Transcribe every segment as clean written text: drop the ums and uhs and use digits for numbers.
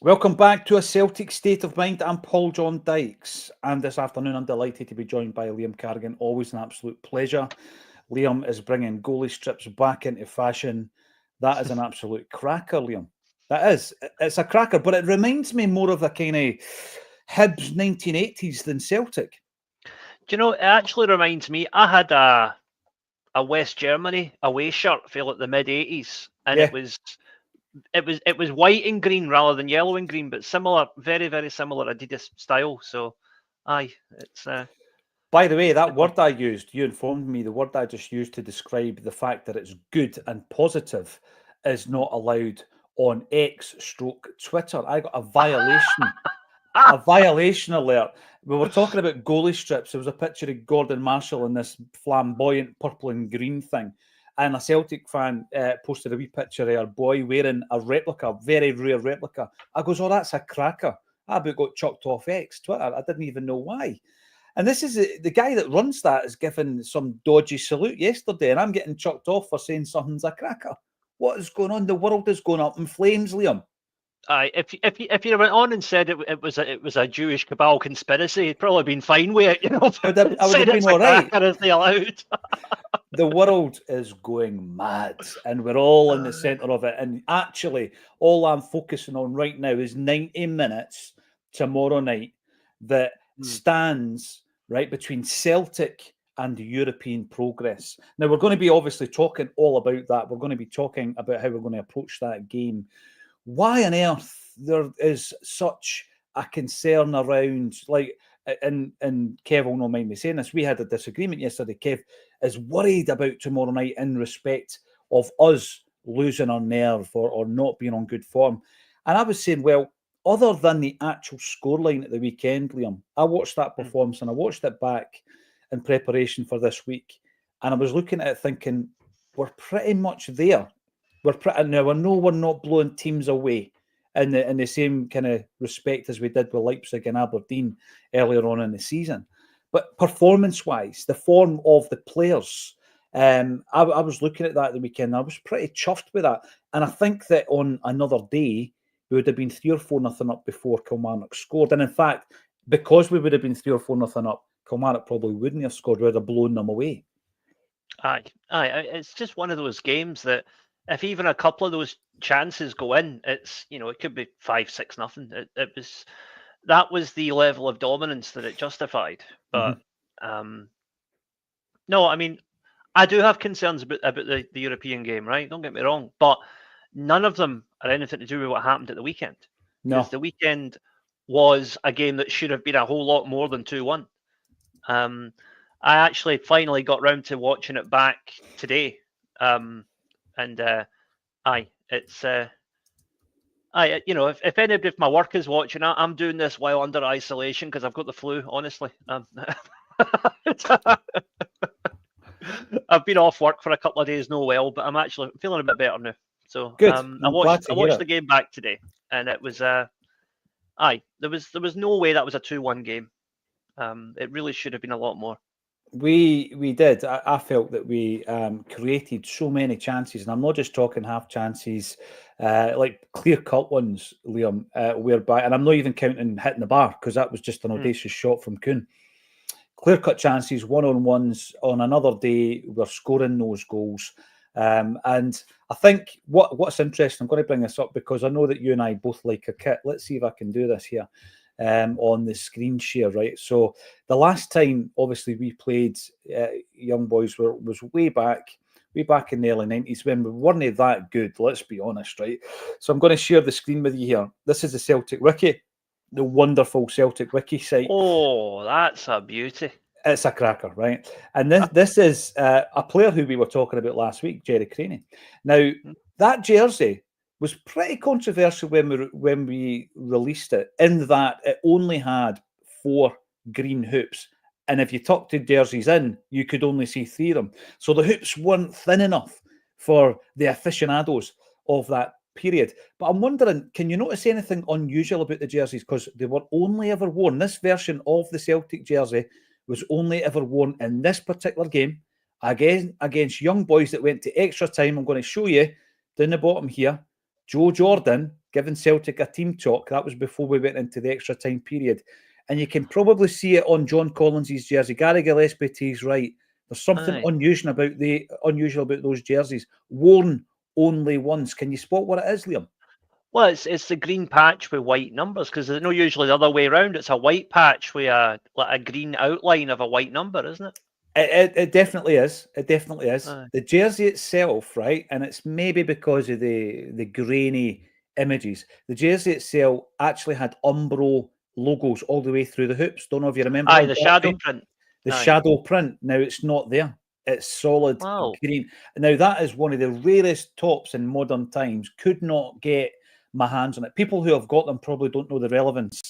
Welcome back to A Celtic State of Mind. I'm Paul John Dykes, and this afternoon I'm delighted to be joined by Liam Carrigan. Always an absolute pleasure. Liam is bringing goalie strips back into fashion. That is an absolute cracker, Liam. That is. It's a cracker, but it reminds me more of a kind of Hibs 1980s than Celtic. Do you know, it actually reminds me, I had a West Germany away shirt for like the mid-80s, and Yeah. it was white and green rather than yellow and green, but similar, very, very similar Adidas style. So, aye, it's... By the way, that word I used, you informed me, the word I just used to describe the fact that it's good and positive is not allowed on X/Twitter. I got a violation. A violation alert. We were talking about goalie strips. There was a picture of Gordon Marshall in this flamboyant purple and green thing. And a Celtic fan posted a wee picture of our boy wearing a replica, very rare replica. I goes, oh, that's a cracker. I about got chucked off X, Twitter. I didn't even know why. And this is the guy that runs that is given some dodgy salute yesterday, and I'm getting chucked off for saying something's a cracker. What is going on? The world is going up in flames, Liam. If you went on and said it was a Jewish cabal conspiracy, you'd probably been fine with it. You know, I would have been all right. As they allowed. The world is going mad, and we're all in the centre of it. And actually, all I'm focusing on right now is 90 minutes tomorrow night that stands right between Celtic and European progress. Now, we're going to be obviously talking all about that. We're going to be talking about how we're going to approach that game. Why on earth there is such a concern around, like, and Kev will not mind me saying this, we had a disagreement yesterday. Kev is worried about tomorrow night in respect of us losing our nerve or not being on good form. And I was saying, well, other than the actual scoreline at the weekend, Liam, I watched that performance and I watched it back in preparation for this week. And I was looking at it thinking, we're pretty much there. We're not blowing teams away in the same kind of respect as we did with Leipzig and Aberdeen earlier on in the season. But performance-wise, the form of the players, I was looking at that the weekend. And I was pretty chuffed with that. And I think that on another day, we would have been 3 or 4-0 up before Kilmarnock scored. And in fact, because we would have been 3 or 4-0 up, Kilmarnock probably wouldn't have scored. We would have blown them away. Aye. It's just one of those games that if even a couple of those chances go in, it's, you know, it could be 5-6-0. That was the level of dominance that it justified. But no, I mean, I do have concerns about the European game, right? Don't get me wrong, but none of them are anything to do with what happened at the weekend. No, because the weekend was a game that should have been a whole lot more than 2-1. I actually finally got round to watching it back today. If anybody from my work is watching, I'm doing this while under isolation because I've got the flu. Honestly, I've been off work for a couple of days, no well, but I'm actually feeling a bit better now. So good. I watched the game back today, and it was there was no way that was a 2-1 game. It really should have been a lot more. We did. I felt that we created so many chances, and I'm not just talking half chances, like clear-cut ones, Liam, whereby, and I'm not even counting hitting the bar, because that was just an audacious shot from Kuhn. Clear-cut chances, one-on-ones, on another day, we're scoring those goals. And I think what's interesting, I'm going to bring this up because I know that you and I both like a kit. Let's see if I can do this here. On the screen share, right? So the last time, obviously, we played Young Boys was way back in the early 90s when we weren't that good, let's be honest, right? So I'm going to share the screen with you here. This is the Celtic Wiki, the wonderful Celtic Wiki site. Oh, that's a beauty. It's a cracker, right? And this is a player who we were talking about last week, Jerry Craney. Now, that jersey was pretty controversial when we released it, in that it only had 4 green hoops. And if you tucked the jerseys in, you could only see 3 of them. So the hoops weren't thin enough for the aficionados of that period. But I'm wondering, can you notice anything unusual about the jerseys? Because they were only ever worn, this version of the Celtic jersey was only ever worn in this particular game against Young Boys that went to extra time. I'm going to show you down the bottom here. Joe Jordan giving Celtic a team talk. That was before we went into the extra time period. And you can probably see it on John Collins's jersey. Gary Gillespie is right. There's something unusual about those jerseys. Worn only once. Can you spot what it is, Liam? Well, it's the green patch with white numbers, because there's no usually the other way around. It's a white patch with a green outline of a white number, isn't it? It definitely is. It definitely is. Aye. The jersey itself, right, and it's maybe because of the grainy images. The jersey itself actually had Umbro logos all the way through the hoops. Don't know if you remember. Aye, the shadow print. The shadow print. Now it's not there. It's solid green. Now that is one of the rarest tops in modern times. Could not get my hands on it. People who have got them probably don't know the relevance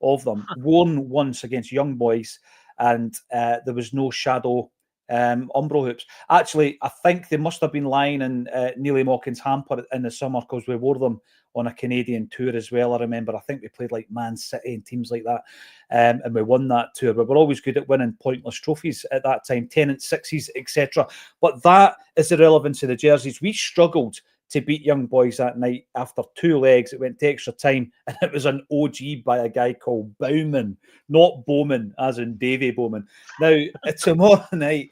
of them. Worn once against Young Boys, and there was no shadow Umbro hoops. Actually, I think they must have been lying in Neely Mockin's hamper in the summer, because we wore them on a Canadian tour as well. I remember, I think we played like Man City and teams like that, and we won that tour. But we're always good at winning pointless trophies at that time, 10-6s, etc. But that is the relevance of the jerseys. We struggled to beat Young Boys that night after 2 legs. It went to extra time, and it was an OG by a guy called Bowman, not Bowman, as in Davy Bowman. Now, tomorrow night,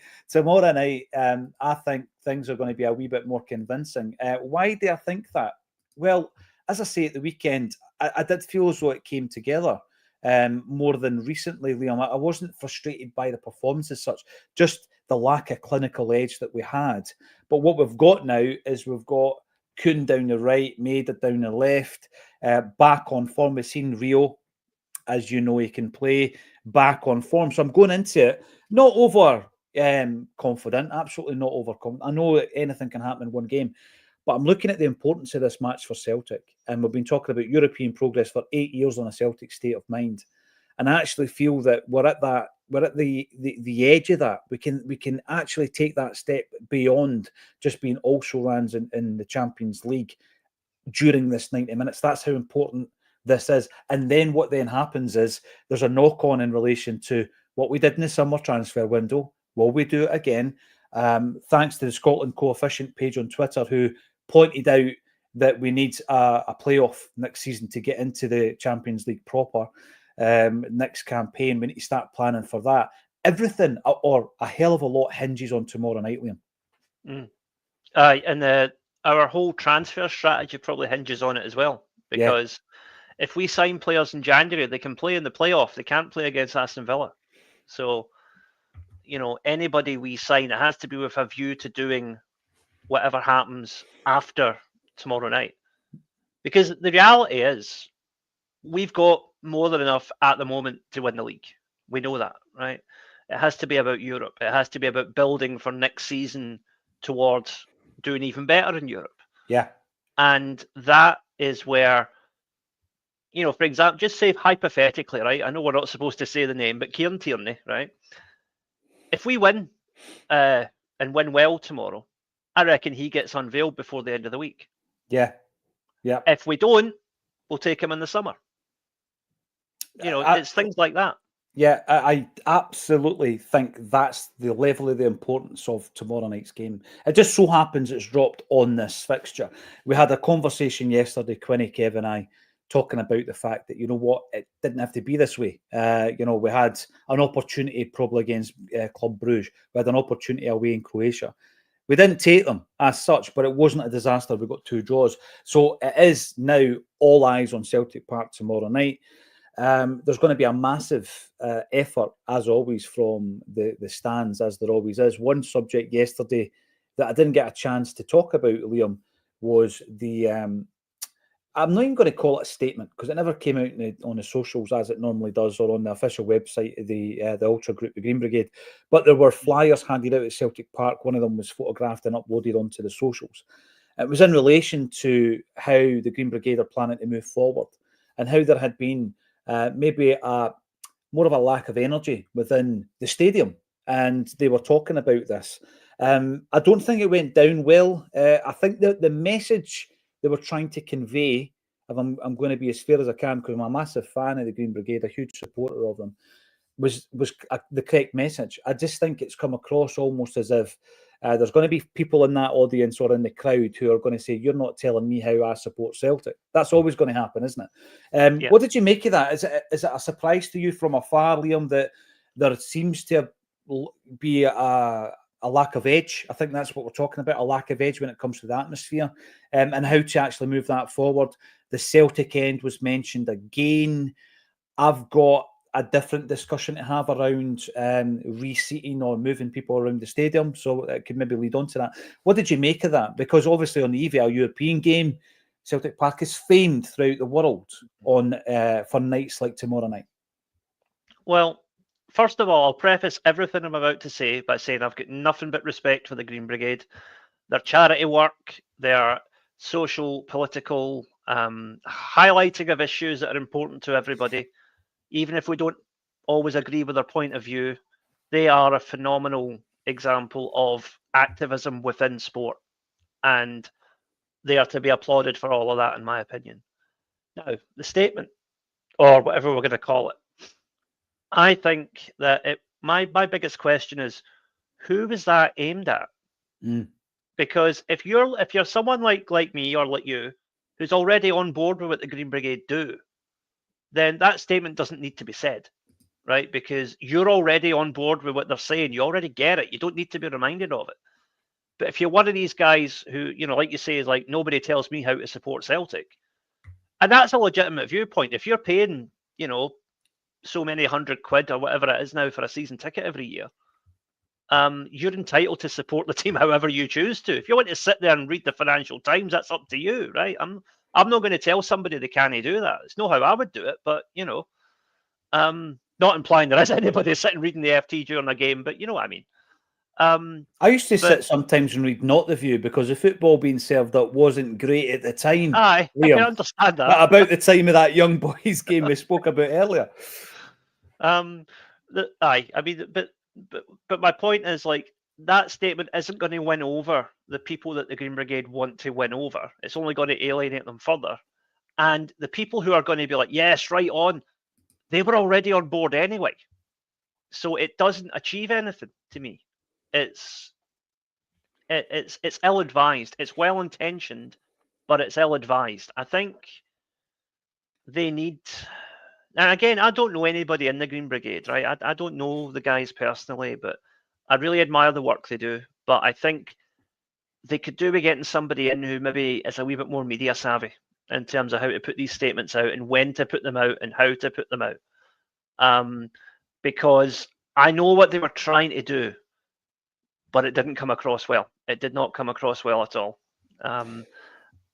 I think things are going to be a wee bit more convincing. Why do I think that? Well, as I say, at the weekend, I did feel as though it came together more than recently, Liam. I wasn't frustrated by the performance as such, just the lack of clinical edge that we had. But what we've got now is we've got Kuhn down the right, Maida down the left, back on form. We've seen Rio, as you know, he can play, back on form. So I'm going into it not over confident, absolutely not overconfident. I know that anything can happen in one game, but I'm looking at the importance of this match for Celtic. And we've been talking about European progress for 8 years on a Celtic State of Mind. And I actually feel that we're at the edge of that. We can actually take that step beyond just being also-rans in the Champions League during this 90 minutes. That's how important this is. And then what then happens is there's a knock-on in relation to what we did in the summer transfer window. Will we do it again? Thanks to the Scotland Coefficient page on Twitter, who pointed out that we need a playoff next season to get into the Champions League proper. Next campaign, we need to start planning for that. Everything, or a hell of a lot, hinges on tomorrow night, Liam. And our whole transfer strategy probably hinges on it as well, because if we sign players in January, they can play in the playoff. They can't play against Aston Villa. So, anybody we sign, it has to be with a view to doing whatever happens after tomorrow night. Because the reality is, we've got more than enough at the moment to win the league. We know that, right? It has to be about Europe. It has to be about building for next season towards doing even better in Europe. Yeah. And that is where, for example, just say hypothetically, right? I know we're not supposed to say the name, but Kieran Tierney, right? If we win and win well tomorrow, I reckon he gets unveiled before the end of the week. Yeah. Yeah. If we don't, we'll take him in the summer. It's things like that. Yeah, I absolutely think that's the level of the importance of tomorrow night's game. It just so happens it's dropped on this fixture. We had a conversation yesterday, Quinny, Kev and I, talking about the fact that, it didn't have to be this way. We had an opportunity probably against Club Brugge. We had an opportunity away in Croatia. We didn't take them as such, but it wasn't a disaster. We got 2 draws. So it is now all eyes on Celtic Park tomorrow night. There's going to be a massive effort, as always, from the stands, as there always is. One subject yesterday that I didn't get a chance to talk about, Liam, was the... I'm not even going to call it a statement, because it never came out on the socials as it normally does, or on the official website of the Ultra Group, the Green Brigade. But there were flyers handed out at Celtic Park. One of them was photographed and uploaded onto the socials. It was in relation to how the Green Brigade are planning to move forward, and how there had been maybe more of a lack of energy within the stadium. And they were talking about this. I don't think it went down well. I think that the message they were trying to convey, if I'm going to be as fair as I can, because I'm a massive fan of the Green Brigade, a huge supporter of them, was the correct message. I just think it's come across almost as if there's going to be people in that audience or in the crowd who are going to say, you're not telling me how I support Celtic. That's always going to happen, isn't it? What did you make of that? Is it a surprise to you from afar, Liam, that there seems to be a lack of edge? I think that's what we're talking about, a lack of edge when it comes to the atmosphere, and how to actually move that forward. The Celtic end was mentioned again. I've got a different discussion to have around reseating or moving people around the stadium, so it could maybe lead on to that. What did you make of that? Because obviously on the eve of a European game, Celtic Park is famed throughout the world on for nights like tomorrow night. Well, first of all, I'll preface everything I'm about to say by saying I've got nothing but respect for the Green Brigade. Their charity work, their social, political, highlighting of issues that are important to everybody, even if we don't always agree with their point of view, they are a phenomenal example of activism within sport. And they are to be applauded for all of that, in my opinion. Now, the statement, or whatever we're going to call it, I think that my biggest question is, who was that aimed at? Because if you're someone like me or like you, who's already on board with what the Green Brigade do, then that statement doesn't need to be said, right? Because you're already on board with what they're saying. You already get it. You don't need to be reminded of it. But if you're one of these guys who, like you say, is like, nobody tells me how to support Celtic, and that's a legitimate viewpoint. If you're paying, so many £100 or whatever it is now for a season ticket every year, you're entitled to support the team however you choose to. If you want to sit there and read the Financial Times, that's up to you, right? I'm not going to tell somebody they can't do that. It's not how I would do it, but not implying there is anybody sitting reading the FT during a game, but you know what I mean. I used to sit sometimes and read Not the View because the football being served up wasn't great at the time. Aye, Liam, I can understand that. About the time of that young boys game we spoke about earlier. But my point is, like, that statement isn't going to win over the people that the Green Brigade want to win over. It's only going to alienate them further. And the people who are going to be like, yes, right on, they were already on board anyway. So it doesn't achieve anything to me. It's ill-advised. It's well-intentioned, but it's ill-advised. I think they need... And again, I don't know anybody in the Green Brigade, right? I don't know the guys personally, but I really admire the work they do. But I think they could do with getting somebody in who maybe is a wee bit more media savvy in terms of how to put these statements out and when to put them out and how to put them out. Because I know what they were trying to do, but it didn't come across well. It did not come across well at all. And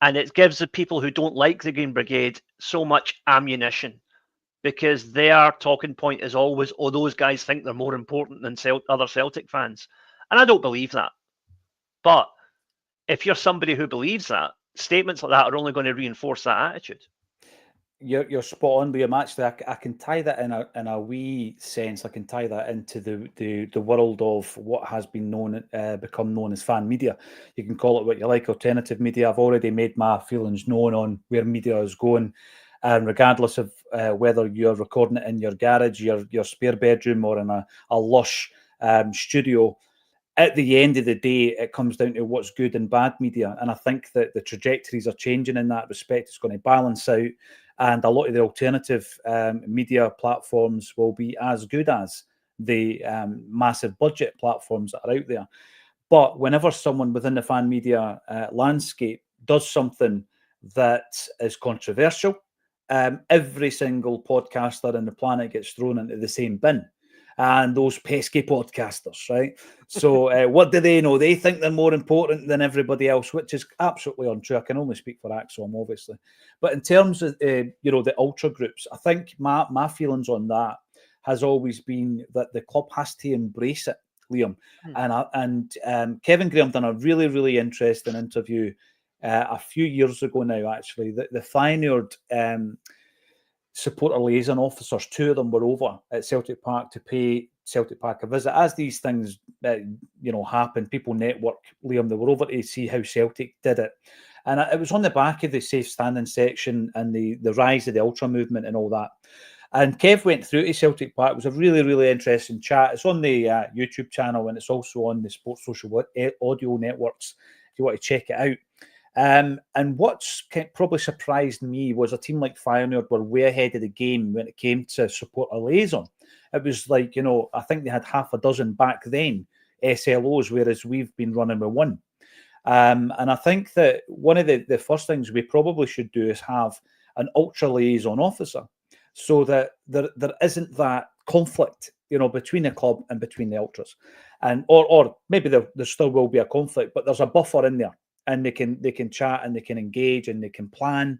it gives the people who don't like the Green Brigade so much ammunition, because their talking point is always, oh, those guys think they're more important than other Celtic fans. And I don't believe that. But if you're somebody who believes that, statements like that are only going to reinforce that attitude. You're spot on, Liam. Actually, I can tie that in a wee sense. I can tie that into the world of what has been become known as fan media. You can call it what you like, alternative media. I've already made my feelings known on where media is going. And regardless of whether you're recording it in your garage, your spare bedroom, or in a lush studio, at the end of the day, it comes down to what's good and bad media. And I think that the trajectories are changing in that respect. It's going to balance out. And a lot of the alternative media platforms will be as good as the massive budget platforms that are out there. But whenever someone within the fan media landscape does something that is controversial, every single podcaster on the planet gets thrown into the same bin. And those pesky podcasters, right? So what do they know? They think they're more important than everybody else, which is absolutely untrue. I can only speak for Acsom, obviously. But in terms of, the ultra groups, I think my feelings on that has always been that the club has to embrace it, Liam. And Kevin Graham done a really, really interesting interview a few years ago now, actually. The Feyenoord supporter liaison officers, 2 of them were over at Celtic Park to pay Celtic Park a visit. As these things, happen, people network, Liam, they were over to see how Celtic did it. And it was on the back of the safe standing section and the rise of the ultra movement and all that. And Kev went through to Celtic Park. It was a really, really interesting chat. It's on the YouTube channel, and it's also on the Sports Social Audio networks if you want to check it out. And what's probably surprised me was a team like Feyenoord were way ahead of the game when it came to support a liaison. It was like, I think they had half a dozen back then, SLOs, whereas we've been running with one. And I think that one of the first things we probably should do is have an ultra liaison officer, so that there isn't that conflict, between the club and between the ultras, and or maybe there still will be a conflict, but there's a buffer in there, and they can chat and they can engage and they can plan,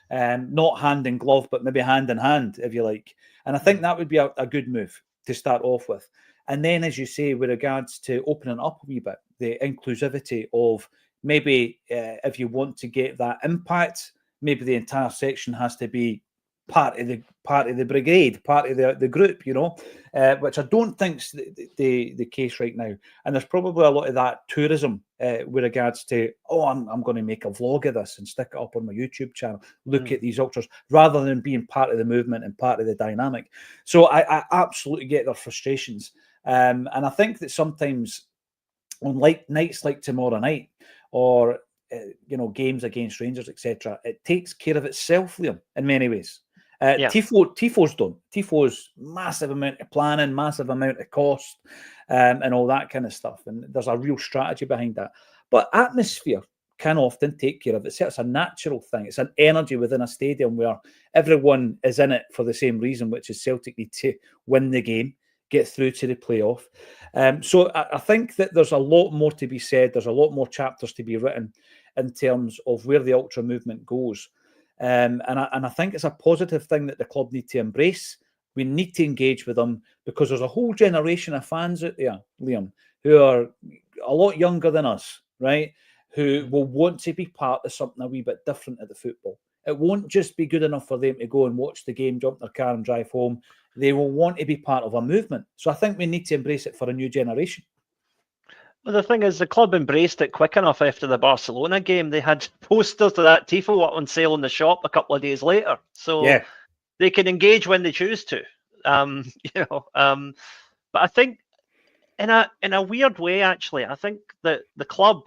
not hand in glove, but maybe hand in hand, if you like. And I think that would be a good move to start off with. And then, as you say, with regards to opening up a wee bit, the inclusivity of maybe if you want to get that impact, maybe the entire section has to be part of the brigade, part of the group, which I don't think's the case right now. And there's probably a lot of that tourism with regards to, I'm going to make a vlog of this and stick it up on my YouTube channel. Look at these ultras, rather than being part of the movement and part of the dynamic. So I absolutely get their frustrations. And I think that sometimes on nights like tomorrow night, or games against Rangers, etc., it takes care of itself, Liam, in many ways. Tifos don't. Tifos, massive amount of planning, massive amount of cost, and all that kind of stuff. And there's a real strategy behind that. But atmosphere can often take care of itself. It's a natural thing. It's an energy within a stadium where everyone is in it for the same reason, which is Celtic need to win the game, get through to the playoff. So I think that there's a lot more to be said. There's a lot more chapters to be written in terms of where the ultra movement goes. And I think it's a positive thing that the club need to embrace. We need to engage with them, because there's a whole generation of fans out there, Liam, who are a lot younger than us, right? Who will want to be part of something a wee bit different at the football. It won't just be good enough for them to go and watch the game, jump in their car and drive home. They will want to be part of a movement. So I think we need to embrace it for a new generation. Well, the thing is, the club embraced it quick enough after the Barcelona game. They had posters of that tifo up on sale in the shop a couple of days later. So they can engage when they choose to. But I think in a weird way, actually, I think that the club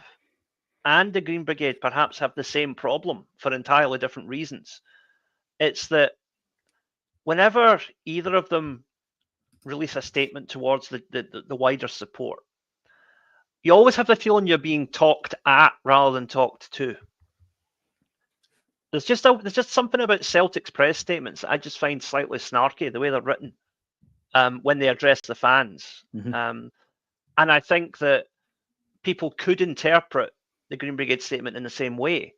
and the Green Brigade perhaps have the same problem for entirely different reasons. It's that whenever either of them release a statement towards the wider support, you always have the feeling you're being talked at rather than talked to. There's just something about Celtic's press statements I just find slightly snarky, the way they're written, when they address the fans. And I think that people could interpret the Green Brigade statement in the same way.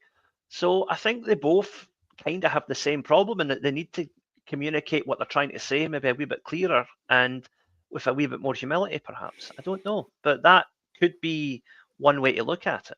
So I think they both kind of have the same problem, and that they need to communicate what they're trying to say maybe a wee bit clearer and with a wee bit more humility, perhaps. I don't know, but that could be one way to look at it.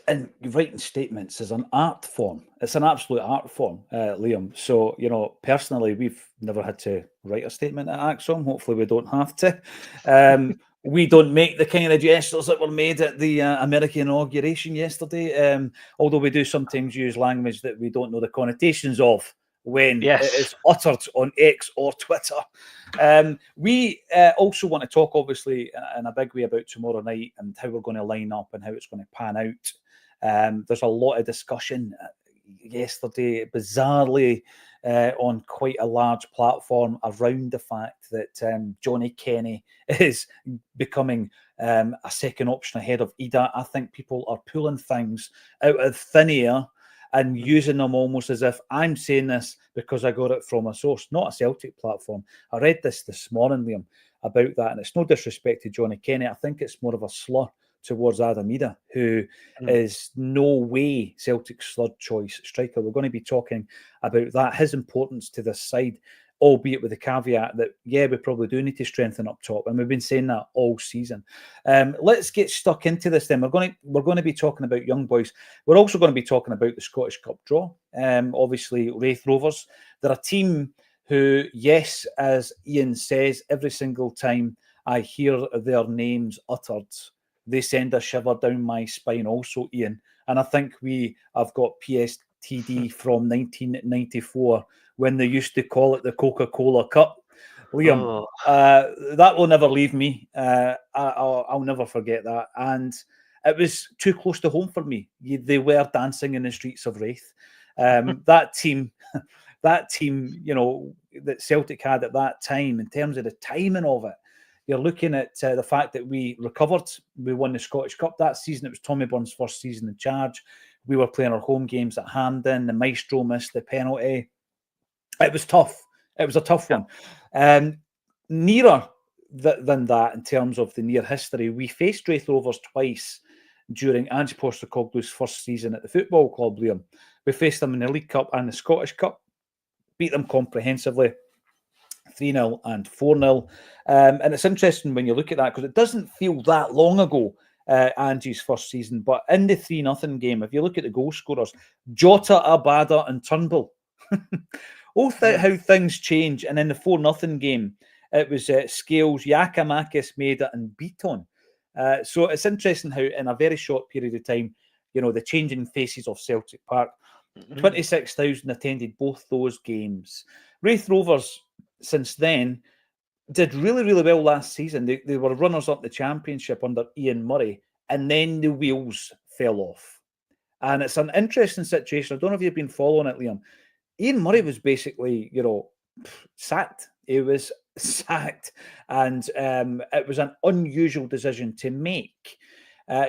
And writing statements is an art form. It's an absolute art form, Liam. So, personally, we've never had to write a statement at Acsom. Hopefully we don't have to. We don't make the kind of gestures that were made at the American inauguration yesterday, although we do sometimes use language that we don't know the connotations of when it is uttered on X or Twitter. We also want to talk, obviously, in a big way about tomorrow night and how we're going to line up and how it's going to pan out. There's a lot of discussion yesterday, bizarrely, on quite a large platform around the fact that Johnny Kenny is becoming a second option ahead of Ida. I think people are pulling things out of thin air and using them almost as if I'm saying this because I got it from a source, not a Celtic platform. I read this morning, Liam, about that, and it's no disrespect to Johnny Kenny. I think it's more of a slur towards Adam Ida, who is no way Celtic's third choice striker. We're going to be talking about that, his importance to this side, albeit with the caveat that, we probably do need to strengthen up top, and we've been saying that all season. Let's get stuck into this then. We're going to be talking about young boys. We're also going to be talking about the Scottish Cup draw. Obviously, Wraith Rovers. They're a team who, yes, as Ian says, every single time I hear their names uttered, they send a shiver down my spine also, Ian. And I think we have got TD from 1994 when they used to call it the Coca-Cola Cup. Liam, that will never leave me. I'll never forget that. And it was too close to home for me. They were dancing in the streets of Raith. That team, that Celtic had at that time, in terms of the timing of it, you're looking at the fact that we recovered. We won the Scottish Cup that season. It was Tommy Byrne's first season in charge. We were playing our home games at Hampden. The Maestro missed the penalty. It was tough. It was a tough one. Nearer than that, in terms of the near history, we faced Raith Rovers twice during Ange Postecoglou's first season at the football club, Liam. We faced them in the League Cup and the Scottish Cup, beat them comprehensively, 3-0 and 4-0. And it's interesting when you look at that, because it doesn't feel that long ago, Angie's first season, but in the 3-0 game, if you look at the goal scorers, Jota, Abada and Turnbull. How things change. And in the 4-0 game, it was Scales, Giacomakis, Maida and Beaton. So it's interesting how in a very short period of time, the changing faces of Celtic Park. 26,000 attended both those games. Raith Rovers, since then, did really, really well last season. They were runners-up the championship under Ian Murray, and then the wheels fell off. And it's an interesting situation. I don't know if you've been following it, Liam. Ian Murray was basically, sacked. He was sacked, and it was an unusual decision to make.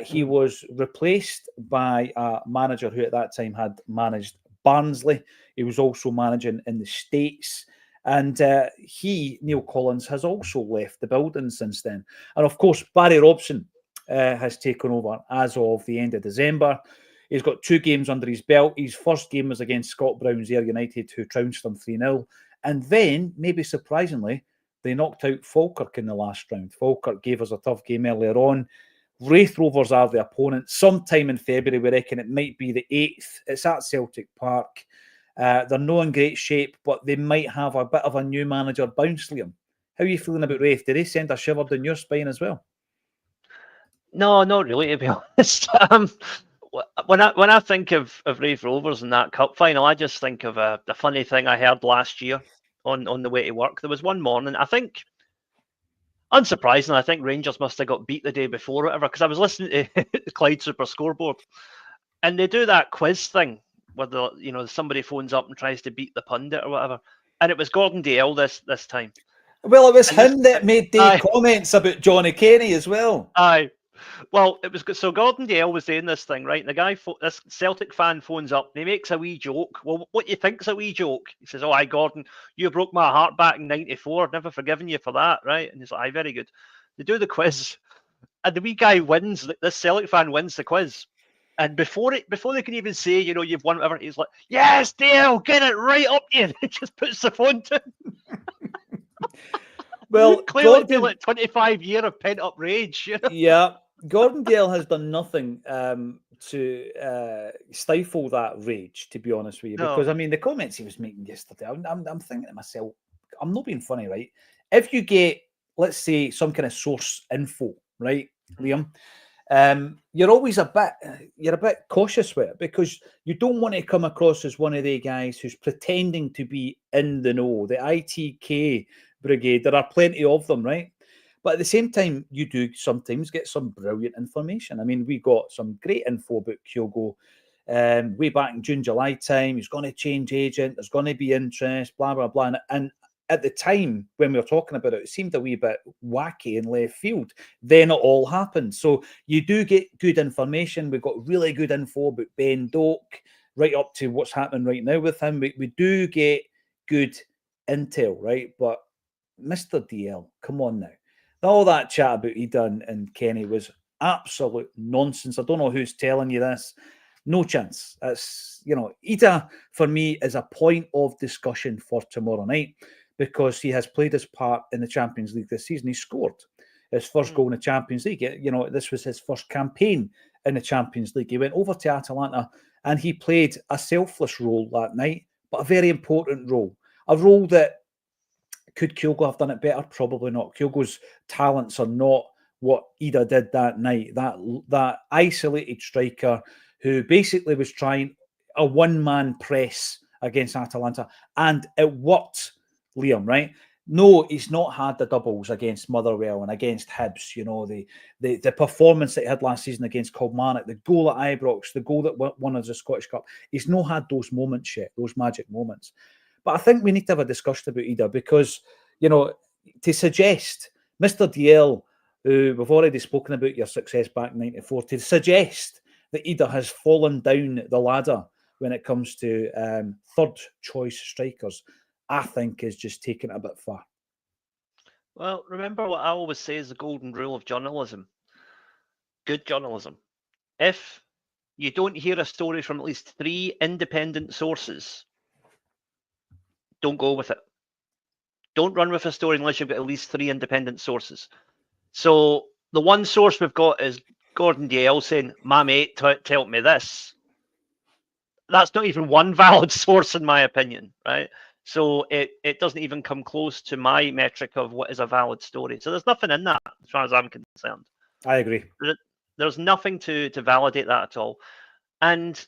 He was replaced by a manager who at that time had managed Barnsley. He was also managing in the States. And Neil Collins, has also left the building since then. And of course, Barry Robson has taken over as of the end of December. He's got 2 games under his belt. His first game was against Scott Brown's Ayr United, who trounced them 3-0. And then, maybe surprisingly, they knocked out Falkirk in the last round. Falkirk gave us a tough game earlier on. Raith Rovers are the opponent. Sometime in February, we reckon it might be the 8th. It's at Celtic Park. They're not in great shape, but they might have a bit of a new manager bounce, Liam. How are you feeling about Raith? Did they send a shiver down your spine as well? No, not really, to be honest. When I think of Raith Rovers in that cup final, I just think of a funny thing I heard last year on the way to work. There was one morning, I think, unsurprisingly, I think Rangers must have got beat the day before or whatever, because I was listening to Clyde Super Scoreboard, and they do that quiz thing where somebody phones up and tries to beat the pundit or whatever, and it was Gordon Dalziel this time. Well, it was him that made comments about Johnny Kenny as well. Aye. Well, it was so Gordon Dalziel was saying this thing, right? And the guy, this Celtic fan, phones up. And he makes a wee joke. Well, what do you think's a wee joke? He says, "Oh, aye, Gordon, you broke my heart back in '94. I've never forgiven you for that, right?" And he's like, "Aye, very good." They do the quiz, and the wee guy wins. This Celtic fan wins the quiz, and before they can even say, you've won whatever, he's like, "Yes, Dale, get it right up to you." And it just puts the phone down. Well, clearly, Gordon, like 25 years of pent up rage. Yeah. Gordon Dalziel has done nothing to stifle that rage, to be honest with you. Because, I mean, the comments he was making yesterday, I'm thinking to myself, I'm not being funny, right? If you get, let's say, some kind of source info, right, Liam, you're always a bit cautious with it, because you don't want to come across as one of the guys who's pretending to be in the know, the ITK brigade. There are plenty of them, right? But at the same time, you do sometimes get some brilliant information. I mean, we got some great info about Kyogo way back in June, July time. He's going to change agent. There's going to be interest, blah, blah, blah. And at the time when we were talking about it, it seemed a wee bit wacky in left field. Then it all happened. So you do get good information. We've got really good info about Ben Doak, right up to what's happening right now with him. We do get good intel, right? But Mr. DL, come on now. All that chat about Ida and Kenny was absolute nonsense. I don't know who's telling you this. No chance. It's, Ida, for me, is a point of discussion for tomorrow night, because he has played his part in the Champions League this season. He scored his first goal in the Champions League. This was his first campaign in the Champions League. He went over to Atalanta and he played a selfless role that night, but a very important role. A role that, could Kyogo have done it better? Probably not. Kyogo's talents are not what Ida did that night. That isolated striker who basically was trying a one-man press against Atalanta, and it worked, Liam, right? No, he's not had the doubles against Motherwell and against Hibs. You know, the performance that he had last season against Kilmarnock, the goal at Ibrox, the goal that won us the Scottish Cup. He's not had those moments yet, those magic moments. But I think we need to have a discussion about Ida because, you know, to suggest Mr. DL, who we've already spoken about your success back in '94, to suggest that Ida has fallen down the ladder when it comes to third choice strikers, I think is just taking it a bit far. Well, remember what I always say is the golden rule of journalism. Good journalism. If you don't hear a story from at least 3 independent sources, don't go with it. Don't run with a story unless you've got at least 3 independent sources. So the one source we've got is Gordon DL saying, my mate told me this. That's not even one valid source in my opinion, right? So it doesn't even come close to my metric of what is a valid story. So there's nothing in that as far as I'm concerned. I agree. There's nothing to validate that at all. And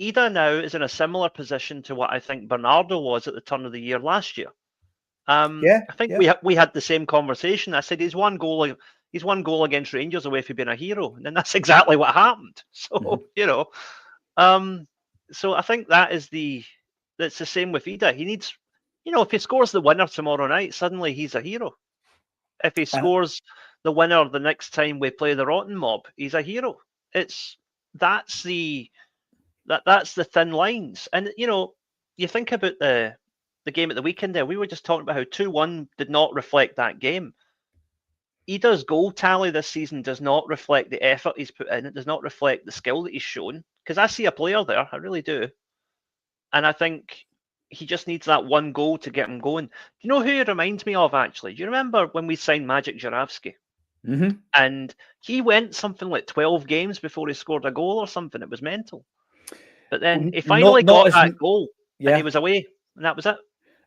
Ida now is in a similar position to what I think Bernardo was at the turn of the year last year. I think we had the same conversation. I said he's one goal against Rangers away from being a hero, and then that's exactly what happened. So you know, so I think that's the same with Ida. He needs, you know, if he scores the winner tomorrow night, suddenly he's a hero. If he scores the winner the next time we play the Rotten Mob, he's a hero. That's the thin lines. And you know, you think about the game at the weekend there, we were just talking about how 2-1 did not reflect that game. Ida's goal tally this season does not reflect the effort he's put in. It does not reflect the skill that he's shown. Because I see a player there, I really do. And I think he just needs that one goal to get him going. Do you know who he reminds me of, actually? Do you remember when we signed Magic Żurawski? Mm-hmm. And he went something like 12 games before he scored a goal or something. It was mental. But then he finally got that goal, and he was away, and that was it.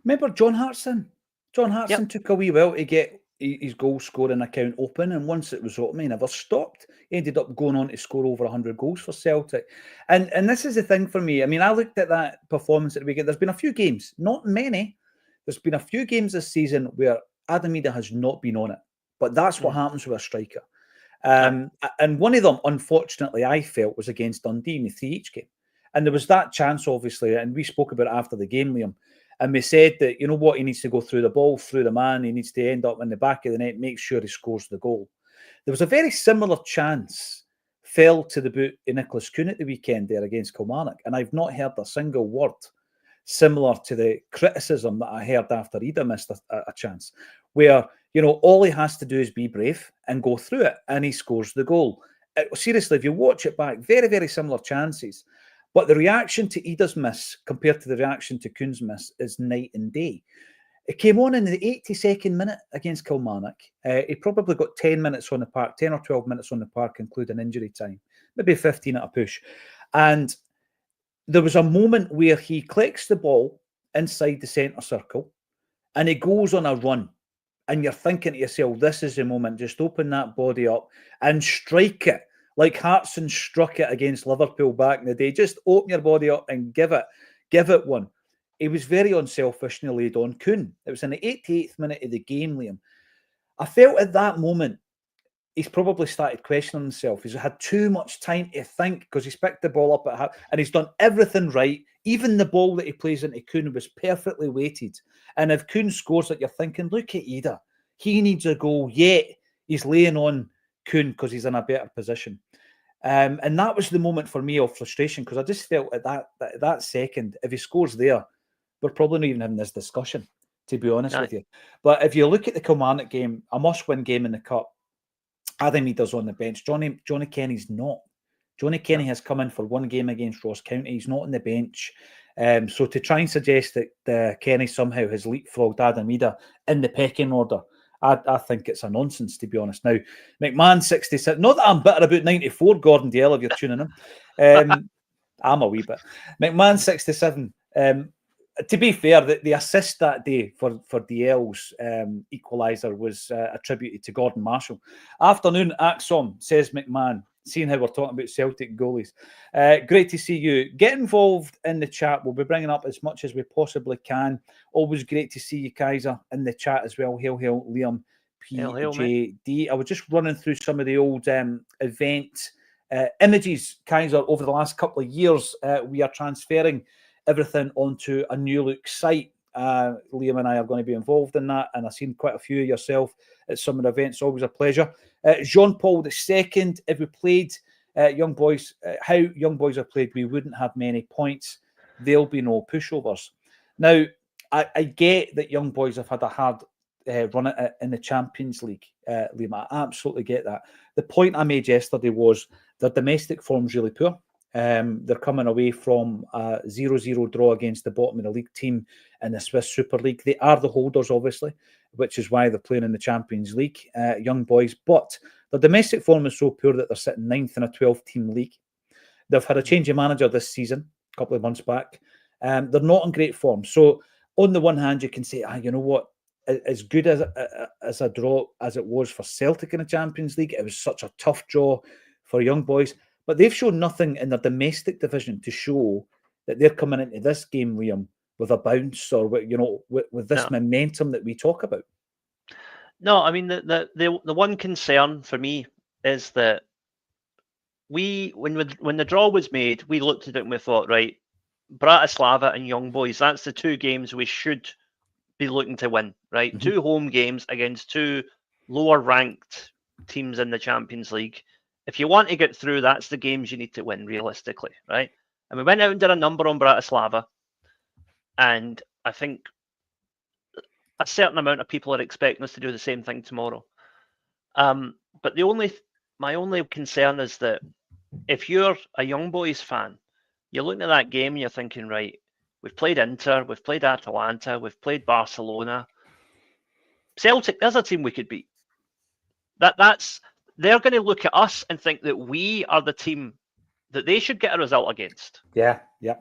Remember John Hartson? John Hartson took a wee while to get his goal scoring account open, and once it was open, he never stopped. He ended up going on to score over 100 goals for Celtic. And this is the thing for me. I mean, I looked at that performance at the weekend. There's been a few games, not many. There's been a few games this season where Adam Ida has not been on it. But that's what happens with a striker. And one of them, unfortunately, I felt was against Dundee in the 3-each game. And there was that chance, obviously, and we spoke about it after the game, Liam. And we said that, you know what, he needs to go through the ball, through the man. He needs to end up in the back of the net, make sure he scores the goal. There was a very similar chance fell to the boot of Nicholas Kuhn at the weekend there against Kilmarnock. And I've not heard a single word similar to the criticism that I heard after Ida missed a chance, where, you know, all he has to do is be brave and go through it, and he scores the goal. Seriously, if you watch it back, very, very similar chances. But the reaction to Ida's miss compared to the reaction to Kuhn's miss is night and day. It came on in the 82nd minute against Kilmarnock. He probably got 10 minutes on the park, 10 or 12 minutes on the park, including injury time, maybe 15 at a push. And there was a moment where he clicks the ball inside the centre circle and he goes on a run. And you're thinking to yourself, this is the moment, just open that body up and strike it like Hartson struck it against Liverpool back in the day. Just open your body up and give it one. He was very unselfish and he laid on Kuhn. It was in the 88th minute of the game, Liam. I felt at that moment, he's probably started questioning himself. He's had too much time to think because he's picked the ball up at half and he's done everything right. Even the ball that he plays into Kuhn was perfectly weighted. And if Kuhn scores it, you're thinking, look at Ida. He needs a goal, yet he's laying on Kuhn because he's in a better position. And that was the moment for me of frustration because I just felt at that second, if he scores there, we're probably not even having this discussion, to be honest with you. But if you look at the Kilmarnock game, a must-win game in the Cup, Adam Ida's on the bench. Johnny Kenny's not. Johnny Kenny has come in for one game against Ross County. He's not on the bench. So to try and suggest that Kenny somehow has leapfrogged Adam Ida in the pecking order, I think it's a nonsense, to be honest. Now, McMahon 67. Not that I'm bitter about 94, Gordon Dale, if you're tuning in. I'm a wee bit. McMahon 67. To be fair, the assist that day for DL's equaliser was attributed to Gordon Marshall. Afternoon, Acsom, says McMahon. seeing how we're talking about Celtic goalies. Great to see you. Get involved in the chat. We'll be bringing up as much as we possibly can. Always great to see you, Kaiser, in the chat as well. Hail, Liam, PJD. I was just running through some of the old event images, Kaiser, over the last couple of years. We are transferring everything onto a new look site. Liam and I are going to be involved in that, and I've seen quite a few of yourself at some of the events. Always a pleasure. Jean-Paul II, if we played Young Boys, how Young Boys have played, we wouldn't have many points. There'll be no pushovers. Now, I get that Young Boys have had a hard run at it in the Champions League, Liam. I absolutely get that. The point I made yesterday was their domestic form's really poor. They're coming away from a 0-0 draw against the bottom of the league team in the Swiss Super League. They are the holders, obviously, which is why they're playing in the Champions League, Young Boys. But the domestic form is so poor that they're sitting 9th in a 12-team league. They've had a change of manager this season, a couple of months back. They're not in great form. So on the one hand, you can say, you know what? As good as a draw as it was for Celtic in the Champions League, it was such a tough draw for Young Boys. But they've shown nothing in their domestic division to show that they're coming into this game, Liam, with a bounce or with this momentum that we talk about. No, I mean the one concern for me is that when the draw was made, we looked at it and we thought, right, Bratislava and Young Boys, that's the two games we should be looking to win, right? Mm-hmm. 2 home games against 2 lower ranked teams in the Champions League. If you want to get through, that's the games you need to win realistically, right? And we went out and did a number on Bratislava, and I think a certain amount of people are expecting us to do the same thing tomorrow. But my only concern is that if you're a Young Boys fan, you're looking at that game and you're thinking, right, we've played Inter, we've played Atalanta, we've played Barcelona. Celtic, there's a team we could beat. They're going to look at us and think that we are the team that they should get a result against. Yeah.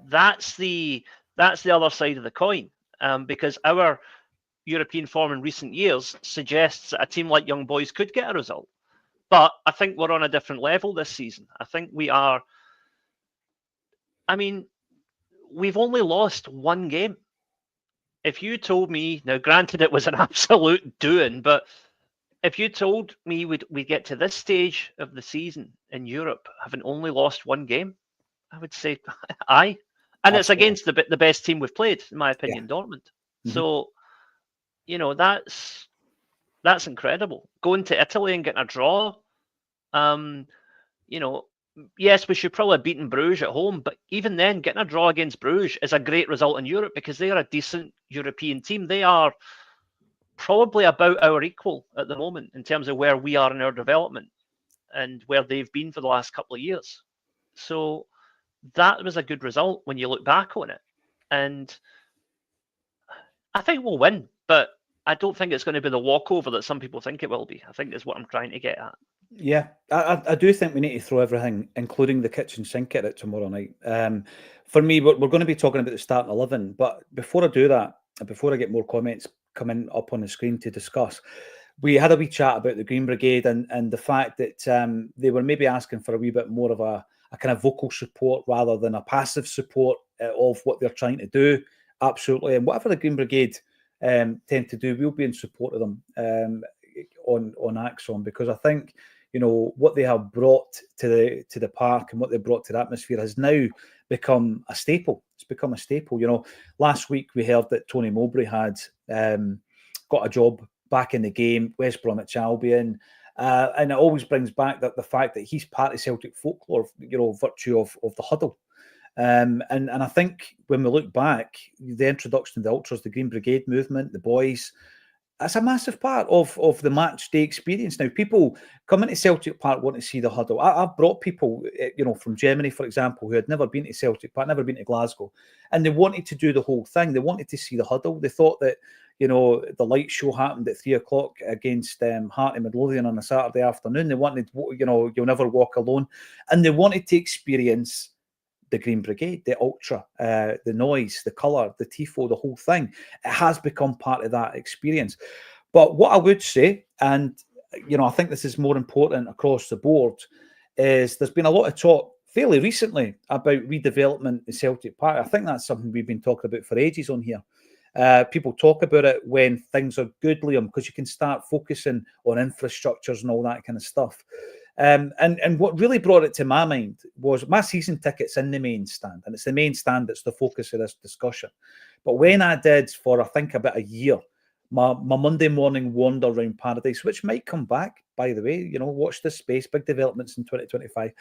That's the other side of the coin, because our European form in recent years suggests that a team like Young Boys could get a result. But I think we're on a different level this season. I think we are. I mean, we've only lost 1 game. If you told me, now granted it was an absolute doing, but if you told me we'd get to this stage of the season in Europe having only lost 1 game, I would say aye. And It's against the best team we've played, in my opinion, Dortmund. Mm-hmm. So, that's incredible. Going to Italy and getting a draw, yes, we should probably have beaten Bruges at home, but even then, getting a draw against Bruges is a great result in Europe because they are a decent European team. They are probably about our equal at the moment in terms of where we are in our development and where they've been for the last couple of years. So that was a good result when you look back on it. And I think we'll win, but I don't think it's going to be the walkover that some people think it will be. I think that's what I'm trying to get at. Yeah, I do think we need to throw everything, including the kitchen sink, at it tomorrow night. For me, we're going to be talking about the starting 11, but before I do that, and before I get more comments coming up on the screen to discuss, we had a wee chat about the Green Brigade and the fact that they were maybe asking for a wee bit more of a kind of vocal support rather than a passive support of what they're trying to do. Absolutely. And whatever the Green Brigade tend to do, we'll be in support of them on Acsom, because I think what they have brought to the park and what they brought to the atmosphere has now become a staple. It's become a staple. Last week we heard that Tony Mowbray had got a job back in the game, West Bromwich Albion, and it always brings back the fact that he's part of Celtic folklore, virtue of the huddle. And I think when we look back, the introduction of the Ultras, the Green Brigade movement, the boys, that's a massive part of the match day experience. Now, people coming to Celtic Park want to see the huddle. I've brought people, from Germany, for example, who had never been to Celtic Park, never been to Glasgow, and they wanted to do the whole thing. They wanted to see the huddle. They thought that, the light show happened at 3:00 against Heart and Midlothian on a Saturday afternoon. They wanted, You'll Never Walk Alone, and they wanted to experience the Green Brigade, the Ultra, the noise, the colour, the tifo, the whole thing. It has become part of that experience. But what I would say, and I think this is more important across the board, is there's been a lot of talk fairly recently about redevelopment in Celtic Park. I think that's something we've been talking about for ages on here. People talk about it when things are good, Liam, because you can start focusing on infrastructures and all that kind of stuff. And what really brought it to my mind was my season tickets in the main stand, and it's the main stand that's the focus of this discussion. But when I did for, I think, about a year, my Monday morning wander around Paradise, which might come back, by the way, watch this space, big developments in 2025.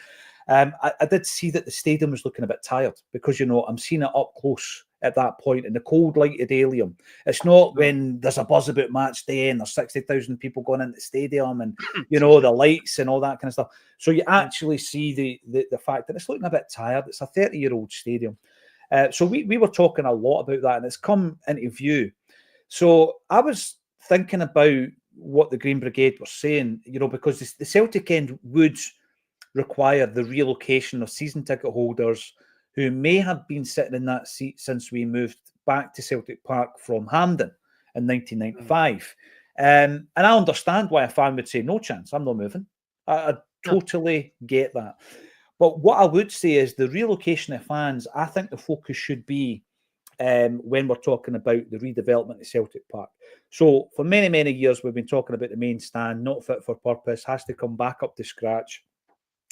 I did see that the stadium was looking a bit tired because, I'm seeing it up close at that point in the cold light of Dalium. It's not when there's a buzz about match day and there's 60,000 people going into the stadium and, the lights and all that kind of stuff. So you actually see the fact that it's looking a bit tired. It's a 30-year-old stadium. So we were talking a lot about that, and it's come into view. So I was thinking about what the Green Brigade were saying, because the Celtic end would require the relocation of season ticket holders who may have been sitting in that seat since we moved back to Celtic Park from Hampden in 1995. And I understand why a fan would say, no chance, I'm not moving. I totally get that. But what I would say is the relocation of fans, I think the focus should be when we're talking about the redevelopment of Celtic Park. So for many, many years, we've been talking about the main stand, not fit for purpose, has to come back up to scratch.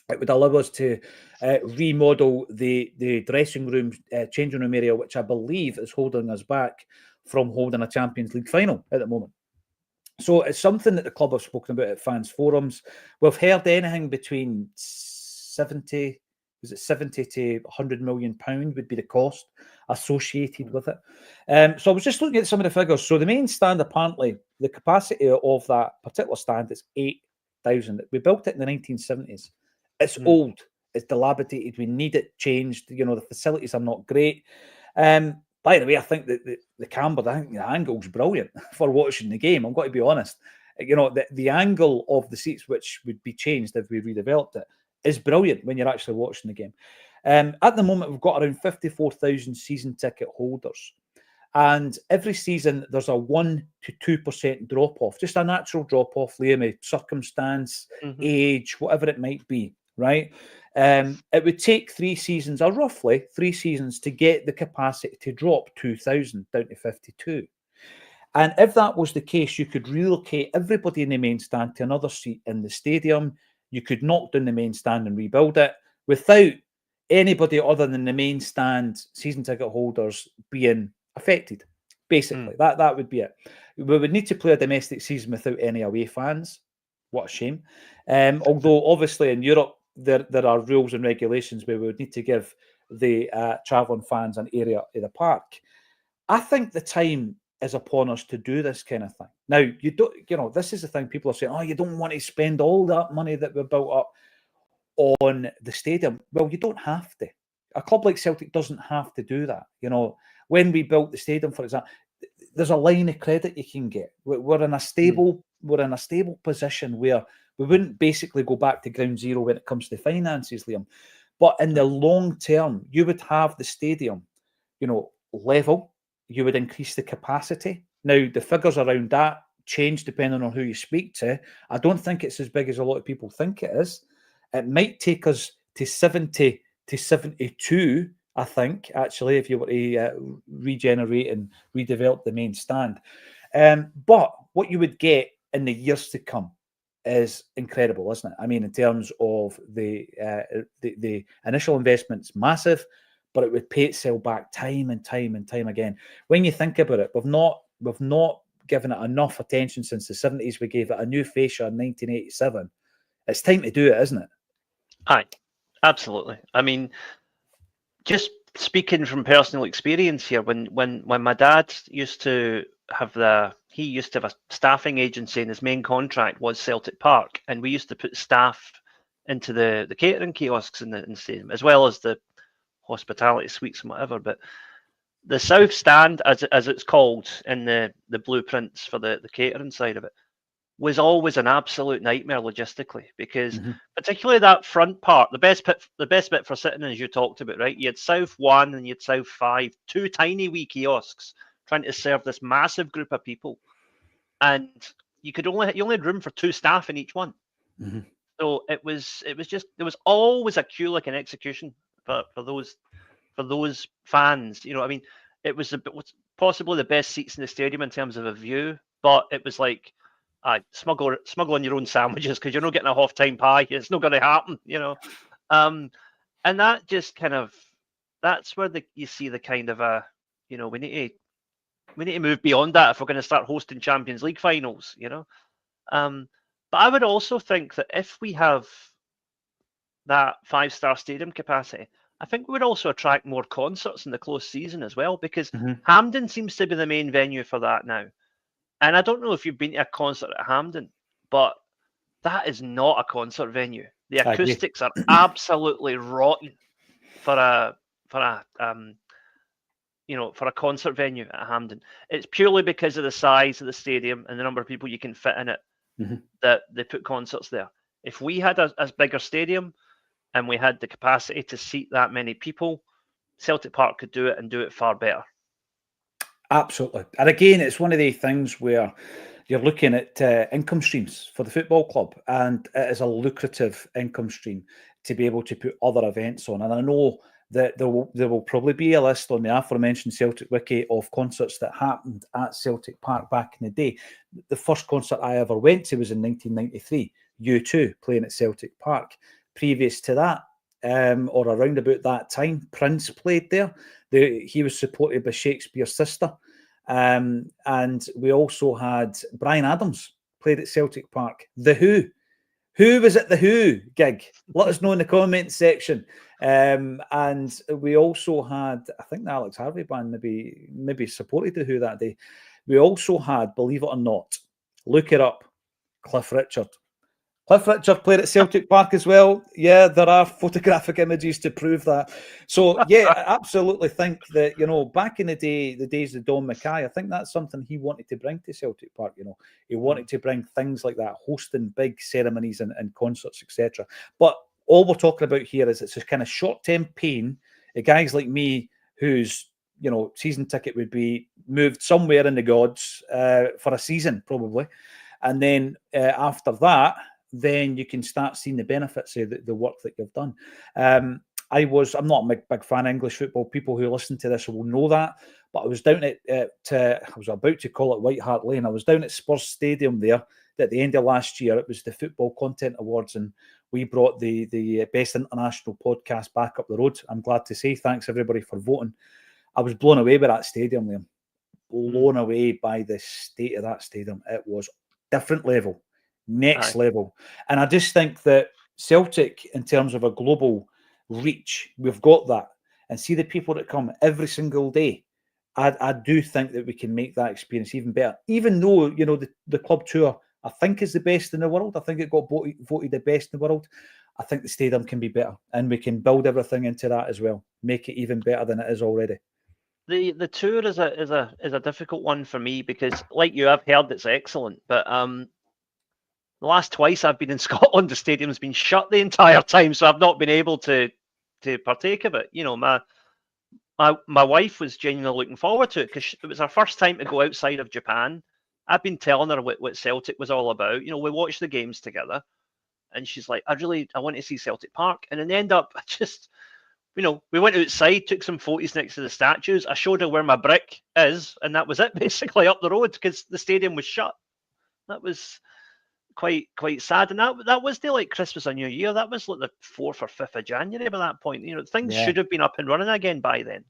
It would allow us to remodel the dressing room, changing room area, which I believe is holding us back from holding a Champions League final at the moment. So it's something that the club have spoken about at fans forums. We've heard anything between 70 to 100 million pound would be the cost associated with it. So I was just looking at some of the figures. So the main stand, apparently, the capacity of that particular stand is 8,000. We built it in the 1970s. It's old. It's dilapidated. We need it changed. The facilities are not great. By the way, I think that the camber, I think the angle's brilliant for watching the game. I've got to be honest. The angle of the seats, which would be changed if we redeveloped it, is brilliant when you're actually watching the game. At the moment, we've got around 54,000 season ticket holders. And every season, there's a 1 to 2% drop-off, just a natural drop-off, Liam, circumstance, age, whatever it might be, right? It would take 3 seasons, or roughly 3 seasons, to get the capacity to drop 2,000 down to 52. And if that was the case, you could relocate everybody in the main stand to another seat in the stadium. You could knock down the main stand and rebuild it without anybody other than the main stand season ticket holders being affected. Basically, that would be it. We would need to play a domestic season without any away fans. What a shame. Although obviously in Europe there are rules and regulations where we would need to give the travelling fans an area of the park. I think the time is upon us to do this kind of thing. Now, you don't, this is the thing people are saying, oh, you don't want to spend all that money that we've built up on the stadium. Well, you don't have to. A club like Celtic doesn't have to do that. When we built the stadium, for example, there's a line of credit you can get. We're in a stable position where we wouldn't basically go back to ground zero when it comes to finances, Liam. But in the long term, you would have the stadium, level. You would increase the capacity. Now, the figures around that change depending on who you speak to. I don't think it's as big as a lot of people think it is. It might take us to 70 to 72, I think, actually, if you were to regenerate and redevelop the main stand. But what you would get in the years to come is incredible, isn't it? I mean, in terms of the initial investment's massive, but it would pay itself back time and time and time again. When you think about it, we've not given it enough attention since the 70s. We gave it a new fascia in 1987. It's time to do it, isn't it? Aye, absolutely. I mean, just speaking from personal experience here, when my dad used to have a staffing agency, and his main contract was Celtic Park, and we used to put staff into the catering kiosks in the stadium, as well as the hospitality suites and whatever. But the South Stand, as it's called in the blueprints for the catering side of it, was always an absolute nightmare logistically, because particularly that front part, the best bit for sitting, as you talked about, right? You had South 1 and you had South 5, 2 tiny wee kiosks trying to serve this massive group of people, and you only had room for 2 staff in each one. So it was just, there was always a queue like an execution for those fans. You know, I mean, it was possibly the best seats in the stadium in terms of a view, but it was like, smuggle in your own sandwiches because you're not getting a half time pie. It's not going to happen, you know. And that just kind of, that's where you see the kind of you know, we need to move beyond that if we're going to start hosting Champions League finals, you know. But I would also think that if we have that 5-star stadium capacity, I think we would also attract more concerts in the close season as well, because Hampden seems to be the main venue for that now. And I don't know if you've been to a concert at Hampden, but that is not a concert venue. The acoustics are absolutely rotten for a you know, for a concert venue at Hampden. It's purely because of the size of the stadium and the number of people you can fit in it that they put concerts there. If we had a bigger stadium and we had the capacity to seat that many people, Celtic Park could do it and do it far better. Absolutely. And again, it's one of the things where you're looking at income streams for the football club, and it is a lucrative income stream to be able to put other events on. And I know that there will probably be a list on the aforementioned Celtic Wiki of concerts that happened at Celtic Park back in the day. The first concert I ever went to was in 1993, U2 playing at Celtic Park. Previous to that, or around about that time, Prince played there. He was supported by Shakespeare's Sister. And we also had Bryan Adams played at Celtic Park. The Who. Who was at the Who gig? Let us know in the comments section. And we also had, I think the Alex Harvey band maybe supported the Who that day. We also had, believe it or not, look it up, Cliff Richard. Cliff Richard played at Celtic Park as well. Yeah, there are photographic images to prove that. So, yeah, I absolutely think that, you know, back in the day, the days of Don Mackay, I think that's something he wanted to bring to Celtic Park, you know. He wanted to bring things like that, hosting big ceremonies and concerts, etc. But all we're talking about here is it's a kind of short-term pain. Guys like me whose, you know, season ticket would be moved somewhere in the gods for a season, probably. And then after that, then you can start seeing the benefits of the work that you've done. I'm not a big fan of English football. People who listen to this will know that. But I was down I was about to call it White Hart Lane. I was down at Spurs Stadium there at the end of last year. It was the Football Content Awards, and we brought the Best International Podcast back up the road. I'm glad to say, thanks everybody for voting. I was blown away by that stadium, Liam. Blown away by the state of that stadium. It was different level. Next level. And I just think that Celtic, in terms of a global reach, we've got that. And see the people that come every single day. I do think that we can make that experience even better. Even though, you know, the club tour, I think, is the best in the world. I think it got voted the best in the world. I think the stadium can be better. And we can build everything into that as well. Make it even better than it is already. The tour is a difficult one for me because, like you, I've heard it's excellent, but the last twice I've been in Scotland, the stadium's been shut the entire time, so I've not been able to partake of it. You know, my wife was genuinely looking forward to it because it was her first time to go outside of Japan. I've been telling her what Celtic was all about. You know, we watched the games together, and she's like, I want to see Celtic Park. And in the end up, you know, we went outside, took some photos next to the statues. I showed her where my brick is, and that was it, basically, up the road, because the stadium was shut. That was quite sad. And that was the, like, Christmas or New Year. That was like the 4th or 5th of January by that point. You know, things should have been up and running again by then.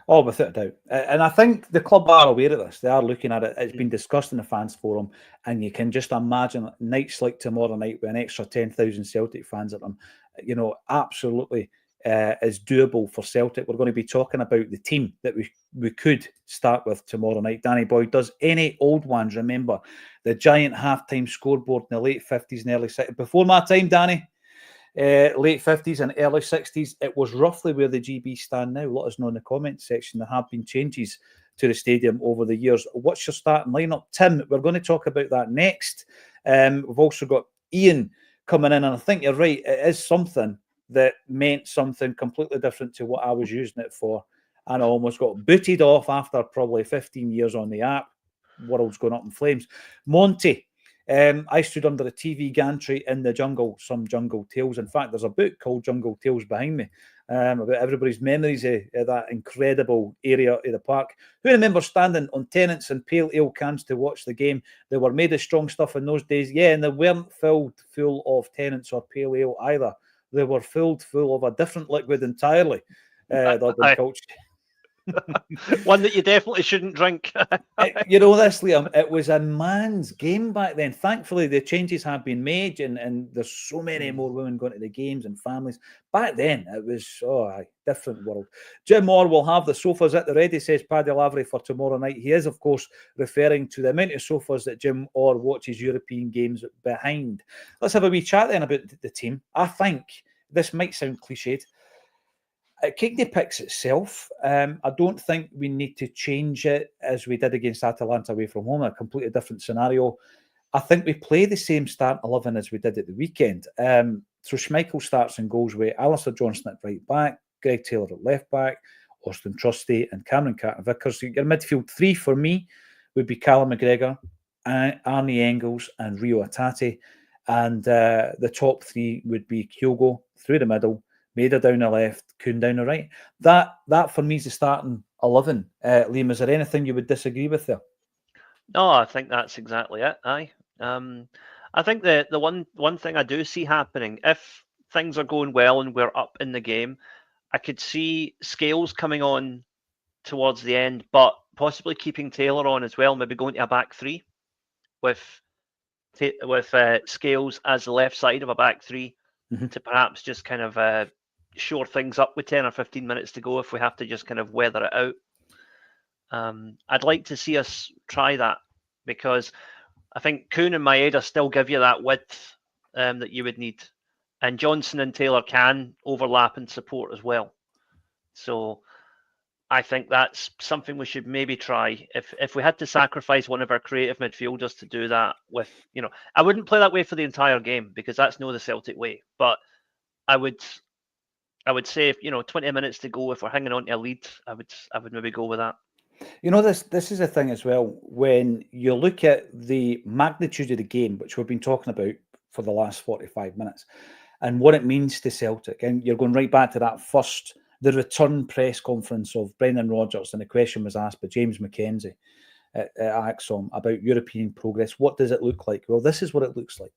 Oh, without a doubt. And I think the club are aware of this. They are looking at it. It's been discussed in the fans forum, and you can just imagine nights like tomorrow night with an extra 10,000 Celtic fans at them. You know, absolutely is doable for Celtic. We're going to be talking about the team that we could start with tomorrow night. Danny Boyd, does any old ones remember the giant halftime scoreboard in the late 50s and early 60s? Before my time, Danny, late 50s and early 60s, it was roughly where the GB stand now. Let us know in the comments section. There have been changes to the stadium over the years. What's your starting lineup? Tim, we're going to talk about that next. We've also got Ian coming in, and I think you're right. It is something that meant something completely different to what I was using it for. And I almost got booted off after probably 15 years on the app. World's going up in flames. Monty, I stood under a TV gantry in the jungle, some jungle tales. In fact, there's a book called Jungle Tales behind me, about everybody's memories of that incredible area of the park. Who remembers standing on Tennent's and pale ale cans to watch the game? They were made of strong stuff in those days. Yeah, and they weren't filled full of Tennent's or pale ale either. They were filled full of a different liquid entirely. Aye. One that you definitely shouldn't drink. You know this, Liam, it was a man's game back then. Thankfully, the changes have been made, and there's so many more women going to the games and families. Back then, it was a different world. Jim Orr will have the sofas at the ready, says Paddy Lavery, for tomorrow night. He is, of course, referring to the amount of sofas that Jim Orr watches European games behind. Let's have a wee chat then about the team. I think this might sound cliched. Cagney picks itself. I don't think we need to change it as we did against Atalanta away from home, a completely different scenario. I think we play the same start 11 as we did at the weekend. So Schmeichel starts and goes with Alistair Johnston at right back, Greg Taylor at left back, Austin Trusty and Cameron Carter-Vickers. Your midfield three for me would be Callum McGregor, Arnie Engels and Rio Atati. And the top three would be Kyogo through the middle, Maida down the left, Kuhn down the right. That for me is the starting 11. Liam, is there anything you would disagree with there? No, I think that's exactly it. Aye. I think the one thing I do see happening, if things are going well and we're up in the game, I could see Scales coming on towards the end, but possibly keeping Taylor on as well, maybe going to a back three with Scales as the left side of a back three to perhaps just kind of shore things up with 10 or 15 minutes to go if we have to just kind of weather it out. I'd like to see us try that, because I think Kuhn and Maeda still give you that width that you would need. And Johnson and Taylor can overlap and support as well. So I think that's something we should maybe try. If we had to sacrifice one of our creative midfielders to do that with, I wouldn't play that way for the entire game, because that's no the Celtic way. But I would say, if 20 minutes to go, if we're hanging on to a lead, I would maybe go with that. This is a thing as well. When you look at the magnitude of the game, which we've been talking about for the last 45 minutes, and what it means to Celtic, and you're going right back to the return press conference of Brendan Rodgers, and the question was asked by James McKenzie at Acsom about European progress. What does it look like? Well, this is what it looks like.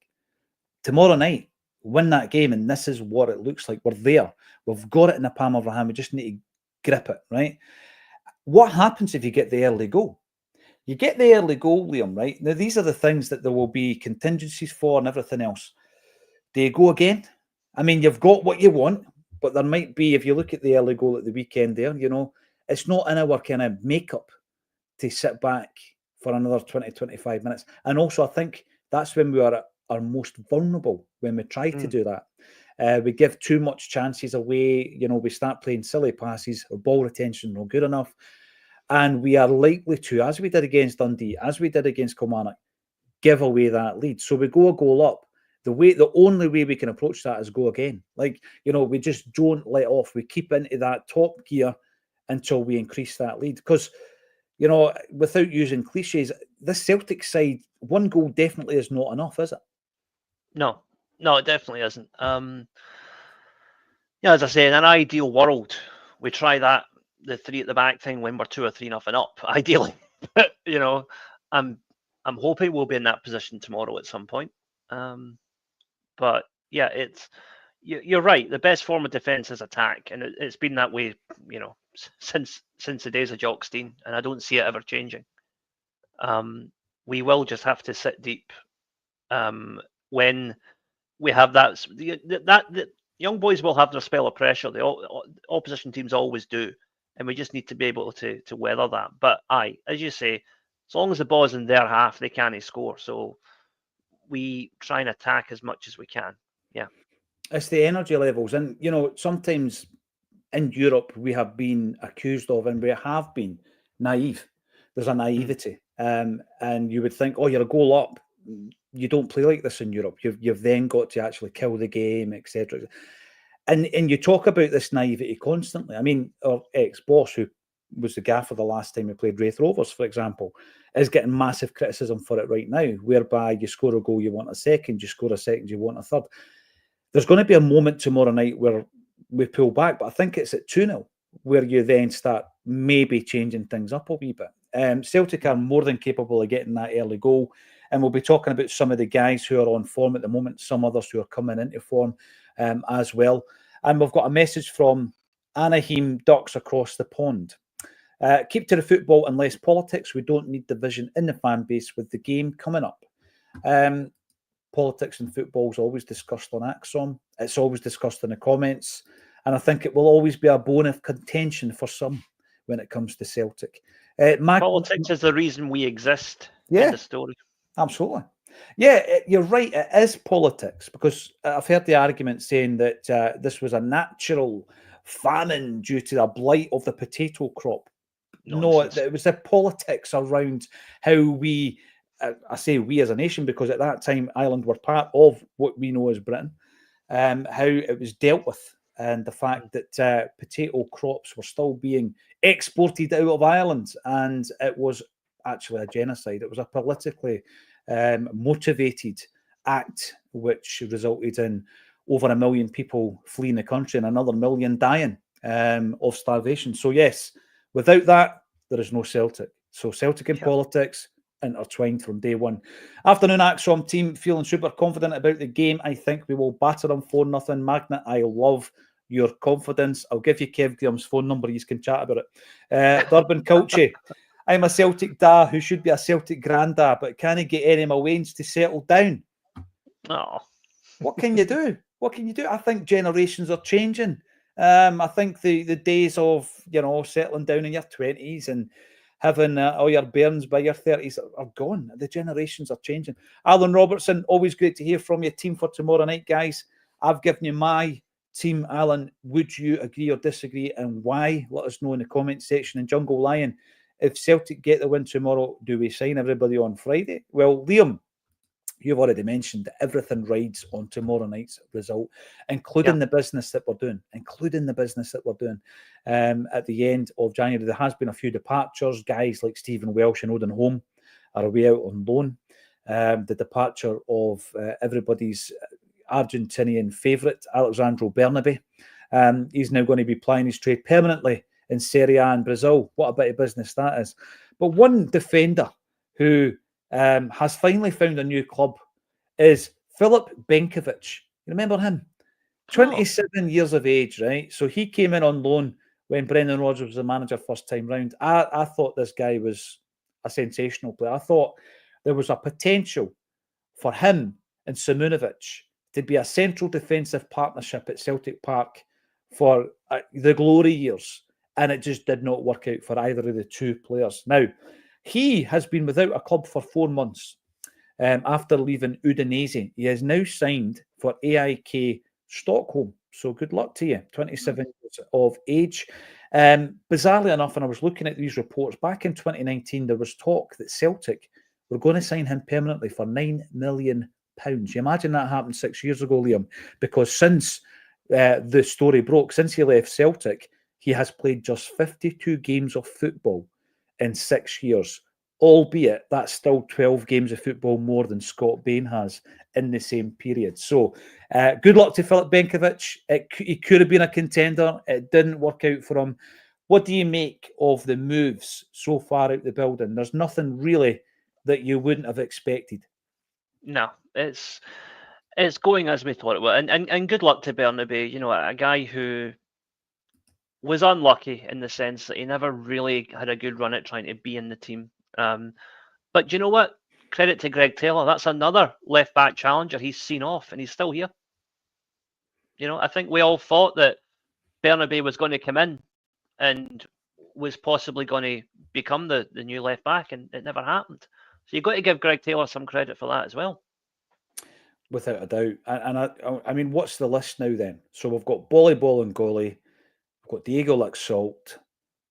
Tomorrow night, win that game, and this is what it looks like. We're there. We've got it in the palm of our hand. We just need to grip it, right? What happens if you get the early goal? You get the early goal, Liam, right? Now, these are the things that there will be contingencies for and everything else. Do you go again? I mean, you've got what you want, but there might be, if you look at the early goal at the weekend there, it's not in our kind of makeup to sit back for another 20, 25 minutes. And also, I think that's when we are at our most vulnerable, when we try to do that. We give too much chances away. We start playing silly passes, or ball retention not good enough. And we are likely to, as we did against Dundee, as we did against Kilmarnock, give away that lead. So we go a goal up. The only way we can approach that is go again. We just don't let off. We keep into that top gear until we increase that lead. Because, without using cliches, this Celtic side, one goal definitely is not enough, is it? No, it definitely isn't. As I say, in an ideal world, we try that, the three at the back thing, when we're 2 or 3 nothing up, ideally. I'm hoping we'll be in that position tomorrow at some point. But yeah, you're right. The best form of defence is attack, and it's been that way, since the days of Jock Stein, and I don't see it ever changing. We will just have to sit deep when we have that. The young boys will have their spell of pressure. The opposition teams always do, and we just need to be able to weather that. But as you say, as long as the ball's in their half, they can't score. So we try and attack as much as we can. Yeah. It's the energy levels. And, sometimes in Europe, we have been accused of, and we have been, naive. There's a naivety. And you would think, you're a goal up. You don't play like this in Europe. You've then got to actually kill the game, etc. And you talk about this naivety constantly. I mean, our ex-boss, who was the gaffer the last time we played Wraith Rovers, for example, is getting massive criticism for it right now, whereby you score a goal, you want a second, you score a second, you want a third. There's going to be a moment tomorrow night where we pull back, but I think it's at 2-0, where you then start maybe changing things up a wee bit. Celtic are more than capable of getting that early goal, and we'll be talking about some of the guys who are on form at the moment, some others who are coming into form as well. And we've got a message from Anaheim Ducks across the pond. Keep to the football and less politics. We don't need division in the fan base with the game coming up. Politics and football is always discussed on Acsom. It's always discussed in the comments. And I think it will always be a bone of contention for some when it comes to Celtic. Politics is the reason we exist in the story. Absolutely. Yeah, you're right. It is politics, because I've heard the argument saying that this was a natural famine due to the blight of the potato crop. Nonsense. No, it was the politics around how we, I say we as a nation, because at that time Ireland were part of what we know as Britain, how it was dealt with, and the fact that potato crops were still being exported out of Ireland, and it was actually a genocide. It was a politically motivated act, which resulted in over 1 million people fleeing the country and another 1 million dying of starvation. So yes, without that, there is no Celtic. So Celtic and politics intertwined from day one. Afternoon, Acsom team, feeling super confident about the game. I think we will batter them 4-0. Magnet, I love your confidence. I'll give you Kev Graham's phone number. You can chat about it. Durban Culture. I'm a Celtic da who should be a Celtic granda, but can he get any of my wains to settle down? Oh, what can you do? What can you do? I think generations are changing. I think the days of, settling down in your 20s and having all your bairns by your 30s are gone. The generations are changing. Alan Robertson, always great to hear from you. Team for tomorrow night, guys. I've given you my team, Alan. Would you agree or disagree, and why? Let us know in the comment section. And Jungle Lion, if Celtic get the win tomorrow, do we sign everybody on Friday? Well, Liam, you've already mentioned that everything rides on tomorrow night's result, including the business that we're doing, at the end of January. There has been a few departures. Guys like Stephen Welsh and Odin Holm are away out on loan. The departure of everybody's Argentinian favourite, Alexandro Bernabe. He's now going to be plying his trade permanently in Serie A in Brazil. What a bit of business that is. But one defender who has finally found a new club is Filip Benkovic. You remember him? 27 years of age, right? So he came in on loan when Brendan Rodgers was the manager first time round. I thought this guy was a sensational player. I thought there was a potential for him and Simunovic to be a central defensive partnership at Celtic Park for the glory years, and it just did not work out for either of the two players. Now, he has been without a club for 4 months after leaving Udinese. He is now signed for AIK Stockholm. So good luck to you, 27 years of age. Bizarrely enough, and I was looking at these reports, back in 2019, there was talk that Celtic were going to sign him permanently for £9 million. You imagine that happened 6 years ago, Liam, because since the story broke, since he left Celtic, he has played just 52 games of football in 6 years, albeit that's still 12 games of football more than Scott Bain has in the same period. So good luck to Filip Benkovic. He could have been a contender. It didn't work out for him. What do you make of the moves so far out the building? There's nothing really that you wouldn't have expected. No, it's going as we thought it would. And good luck to Bernabe, a guy who was unlucky in the sense that he never really had a good run at trying to be in the team. But you know what? Credit to Greg Taylor. That's another left-back challenger he's seen off, and he's still here. I think we all thought that Bernabe was going to come in and was possibly going to become the new left-back, and it never happened. So you've got to give Greg Taylor some credit for that as well. Without a doubt. And I mean, what's the list now then? So we've got Bolly and Golly, we've got Diego Laxalt,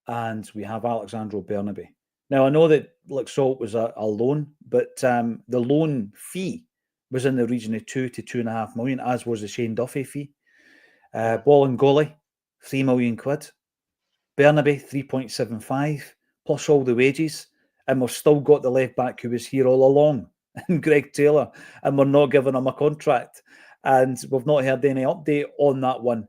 and we have Alexandro Bernabe. Now, I know that Laxalt was a loan, but the loan fee was in the region of 2 to 2.5 million, as was the Shane Duffy fee. Ball and Golly, 3 million quid. Bernabe 3.75 plus all the wages, and we've still got the left back who was here all along, and Greg Taylor, and we're not giving him a contract, and we've not heard any update on that one.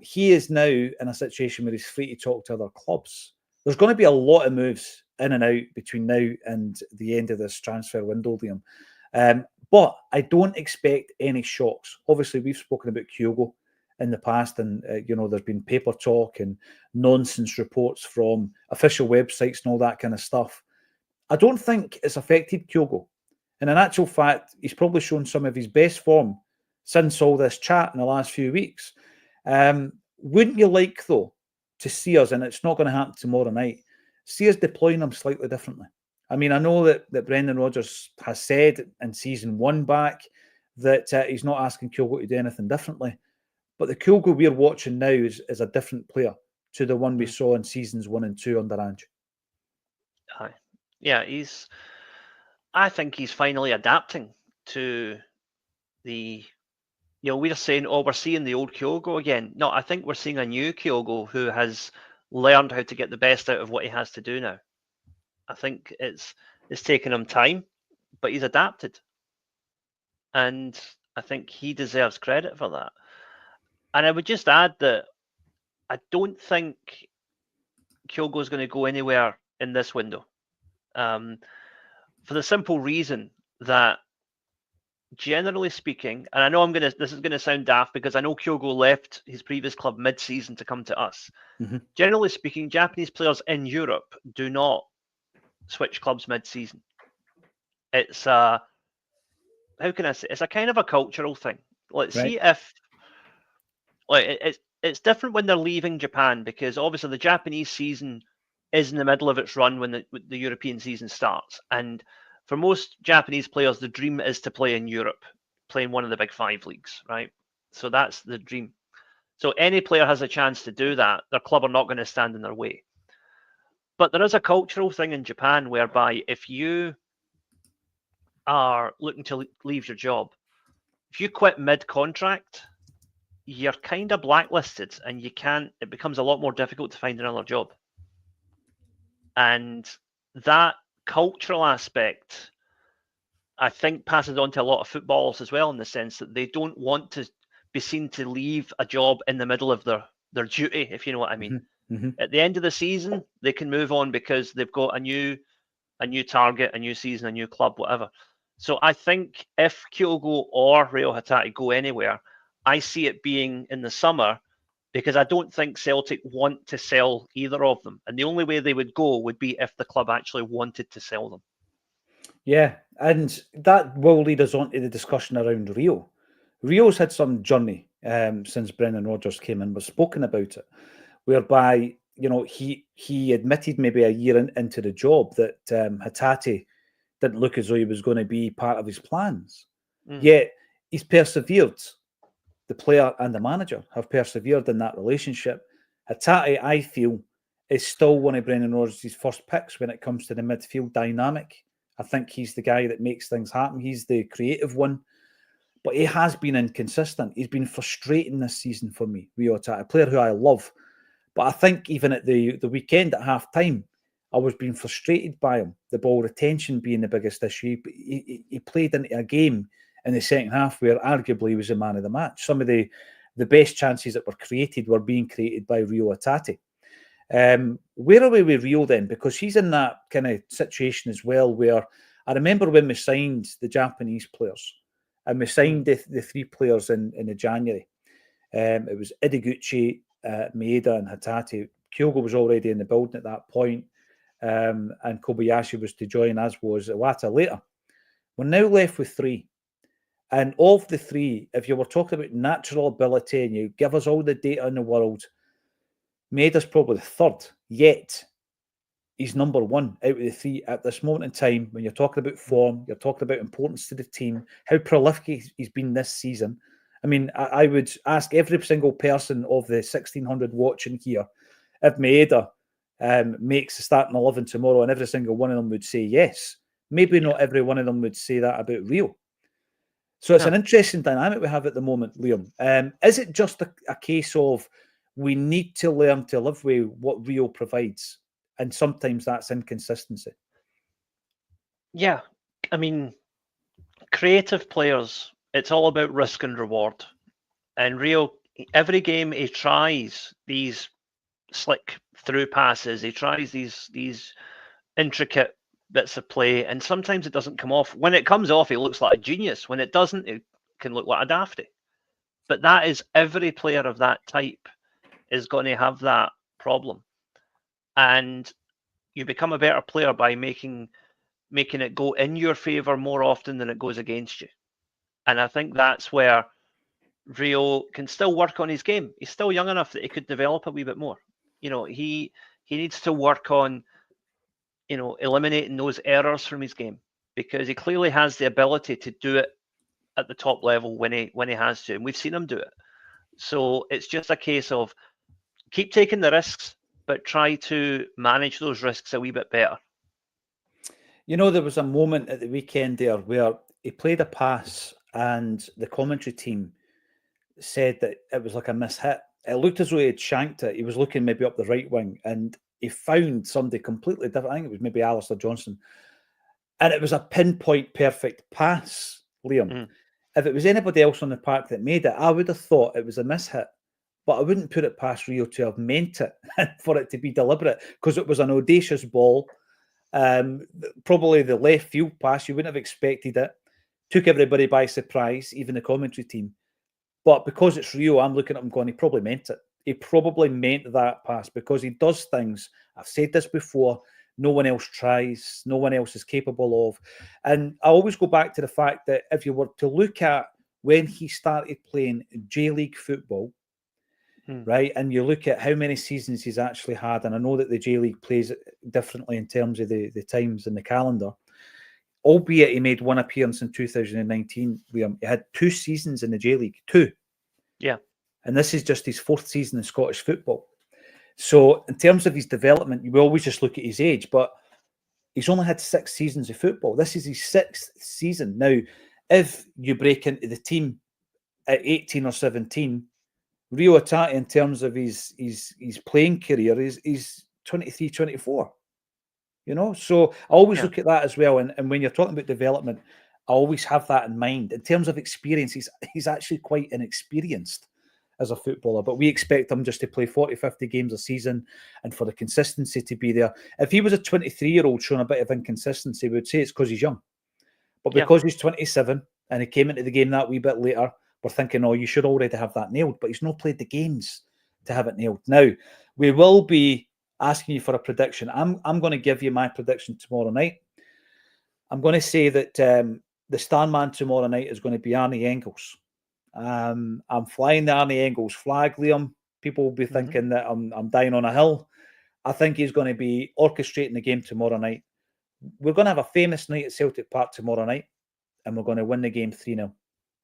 He is now in a situation where he's free to talk to other clubs. There's going to be a lot of moves in and out between now and the end of this transfer window, Liam. But I don't expect any shocks. Obviously, we've spoken about Kyogo in the past, and there's been paper talk and nonsense reports from official websites and all that kind of stuff. I don't think it's affected Kyogo. And in actual fact, he's probably shown some of his best form since all this chat in the last few weeks. Wouldn't you like, though, to see us, and it's not going to happen tomorrow night, see us deploying him slightly differently? I mean, I know that Brendan Rodgers has said in season 1 back that he's not asking Kyogo to do anything differently. But the Kyogo we're watching now is a different player to the one we saw in seasons 1 and 2 under Ange. Yeah, I think he's finally adapting to the... we're saying, we're seeing the old Kyogo again. No, I think we're seeing a new Kyogo who has learned how to get the best out of what he has to do now. I think it's taken him time, but he's adapted. And I think he deserves credit for that. And I would just add that I don't think Kyogo is going to go anywhere in this window. For the simple reason that, generally speaking, and I know this is going to sound daft because I know Kyogo left his previous club mid-season to come to us. Mm-hmm. Generally speaking, Japanese players in Europe do not switch clubs mid-season. It's how can I say? It's a kind of a cultural thing. Let's see if it's different when they're leaving Japan, because obviously the Japanese season is in the middle of its run when the European season starts, and for most Japanese players, the dream is to play in Europe, play in one of the big 5 leagues, right? So that's the dream. So any player has a chance to do that. Their club are not going to stand in their way. But there is a cultural thing in Japan whereby if you are looking to leave your job, if you quit mid-contract, you're kind of blacklisted, and it becomes a lot more difficult to find another job. And that cultural aspect, I think, passes on to a lot of footballers as well, in the sense that they don't want to be seen to leave a job in the middle of their duty, if you know what I mean. Mm-hmm. At the end of the season, they can move on because they've got a new target, a new season, a new club, whatever. So I think if Kyogo or Reo Hatate go anywhere, I see it being in the summer, because I don't think Celtic want to sell either of them. And the only way they would go would be if the club actually wanted to sell them. Yeah, and that will lead us on to the discussion around Rio. Rio's had some journey since Brendan Rodgers came in. We've spoken about it, whereby, he admitted maybe a year into the job that Hatate didn't look as though he was going to be part of his plans. Yet he's persevered. The player and the manager have persevered in that relationship. Hatate, I feel, is still one of Brendan Rodgers' first picks when it comes to the midfield dynamic. I think he's the guy that makes things happen. He's the creative one. But he has been inconsistent. He's been frustrating this season for me, Reo Hatate, a player who I love. But I think even at the weekend at half-time, I was being frustrated by him, the ball retention being the biggest issue. He played into a game in the second half where arguably he was the man of the match. Some of the best chances that were created were being created by Reo Hatate. Where are we with Rio then? Because he's in that kind of situation as well, where I remember when we signed the Japanese players, and we signed the 3 players in the January. It was Ideguchi, Maeda and Hatate. Kyogo was already in the building at that point, and Kobayashi was to join, as was Iwata later. We're now left with 3. And of the 3, if you were talking about natural ability and you give us all the data in the world, Maeda's probably the 3rd, yet he's number 1 out of the 3 at this moment in time. When you're talking about form, you're talking about importance to the team, how prolific he's been this season. I mean, I would ask every single person of the 1,600 watching here if Maeda makes the starting 11 tomorrow, and every single one of them would say yes. Maybe not every one of them would say that about Rio. So it's an interesting dynamic we have at the moment, Liam. Is it just a case of We need to learn to live with what Rio provides. And sometimes that's inconsistency. Yeah. I mean, creative players, it's all about risk and reward. And Rio, every game he tries these slick through passes, he tries these intricate bits of play, and sometimes it doesn't come off. When it comes off, he looks like a genius. When it doesn't, it can look like a dafty. But that is every player of that type is going to have that problem. And you become a better player by making it go in your favor more often than it goes against you. And I think that's where Rio can still work on his game. He's still young enough that he could develop a wee bit more. You know, he needs to work on, you know, eliminating those errors from his game, because he clearly has the ability to do it at the top level when he has to, and we've seen him do it. So it's just a case of keep taking the risks, but try to manage those risks a wee bit better. You know, there was a moment at the weekend there where he played a pass and the commentary team said that it was like a mishit. It looked as though he had shanked it. He was looking maybe up the right wing and he found somebody completely different. I think it was maybe Alistair Johnson. And it was a pinpoint perfect pass, Liam. Mm. If it was anybody else on the park that made it, I would have thought it was a mishit. But I wouldn't put it past Rio to have meant it and for it to be deliberate, because it was an audacious ball. Probably the left field pass, you wouldn't have expected it. Took everybody by surprise, even the commentary team. But because it's Rio, I'm looking at him going, he probably meant it. He probably meant that pass, because he does things, I've said this before, no one else tries, no one else is capable of. And I always go back to the fact that if you were to look at when he started playing J-League football, right, and you look at how many seasons he's actually had, and I know that the J-League plays differently in terms of the times in the calendar, albeit he made one appearance in 2019, Liam. He had 2 seasons in the J-League, 2. Yeah. And this is just his 4th season in Scottish football. So in terms of his development, we always just look at his age, but he's only had 6 seasons of football. This is his 6th season. Now, if you break into the team at 18 or 17, Rio Atati, in terms of his playing career, is 23, 24. You know, so I always look at that as well. And when you're talking about development, I always have that in mind. In terms of experience, he's actually quite inexperienced as a footballer, but we expect him just to play 40, 50 games a season and for the consistency to be there. If he was a 23-year-old showing a bit of inconsistency, we would say it's because he's young. But because he's 27 and he came into the game that wee bit later, we're thinking, oh, you should already have that nailed. But he's not played the games to have it nailed. Now, we will be asking you for a prediction. I'm going to give you my prediction tomorrow night. I'm going to say that the star man tomorrow night is going to be Arnie Engels. I'm flying the Arnie Engels flag, Liam. People will be thinking that I'm dying on a hill. I think he's going to be orchestrating the game tomorrow night. We're going to have a famous night at Celtic Park tomorrow night, and we're going to win the game 3-0.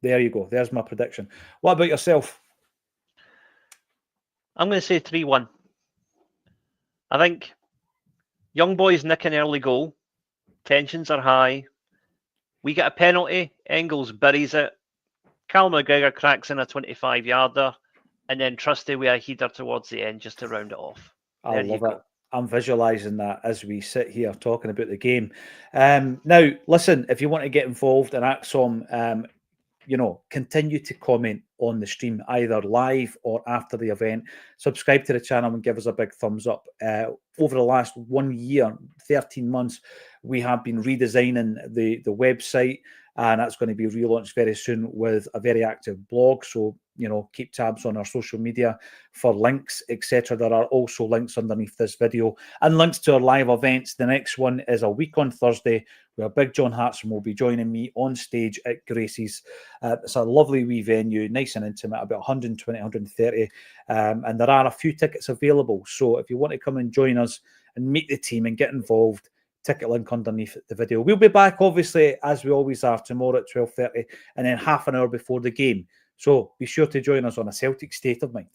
There you go. There's my prediction. What about yourself? I'm going to say 3-1. I think young boys nick an early goal. Tensions are high. We get a penalty. Engels buries it. Cal McGregor cracks in a 25-yarder. And then Trusty with a header towards the end just to round it off. I love it. I'm visualising that as we sit here talking about the game. Now, listen, if you want to get involved in Acsom, continue to comment on the stream, either live or after the event. Subscribe to the channel and give us a big thumbs up. Over the last 1 year, 13 months, we have been redesigning the website, and that's going to be relaunched very soon with a very active blog. So, keep tabs on our social media for links, etc. There are also links underneath this video and links to our live events. The next one is a week on Thursday, where Big John Hartson will be joining me on stage at Gracie's. It's a lovely wee venue, nice and intimate, about 120, 130. And there are a few tickets available. So if you want to come and join us and meet the team and get involved, ticket link underneath the video. We'll be back, obviously, as we always are, tomorrow at 12:30, and then half an hour before the game. So be sure to join us on A Celtic State of Mind.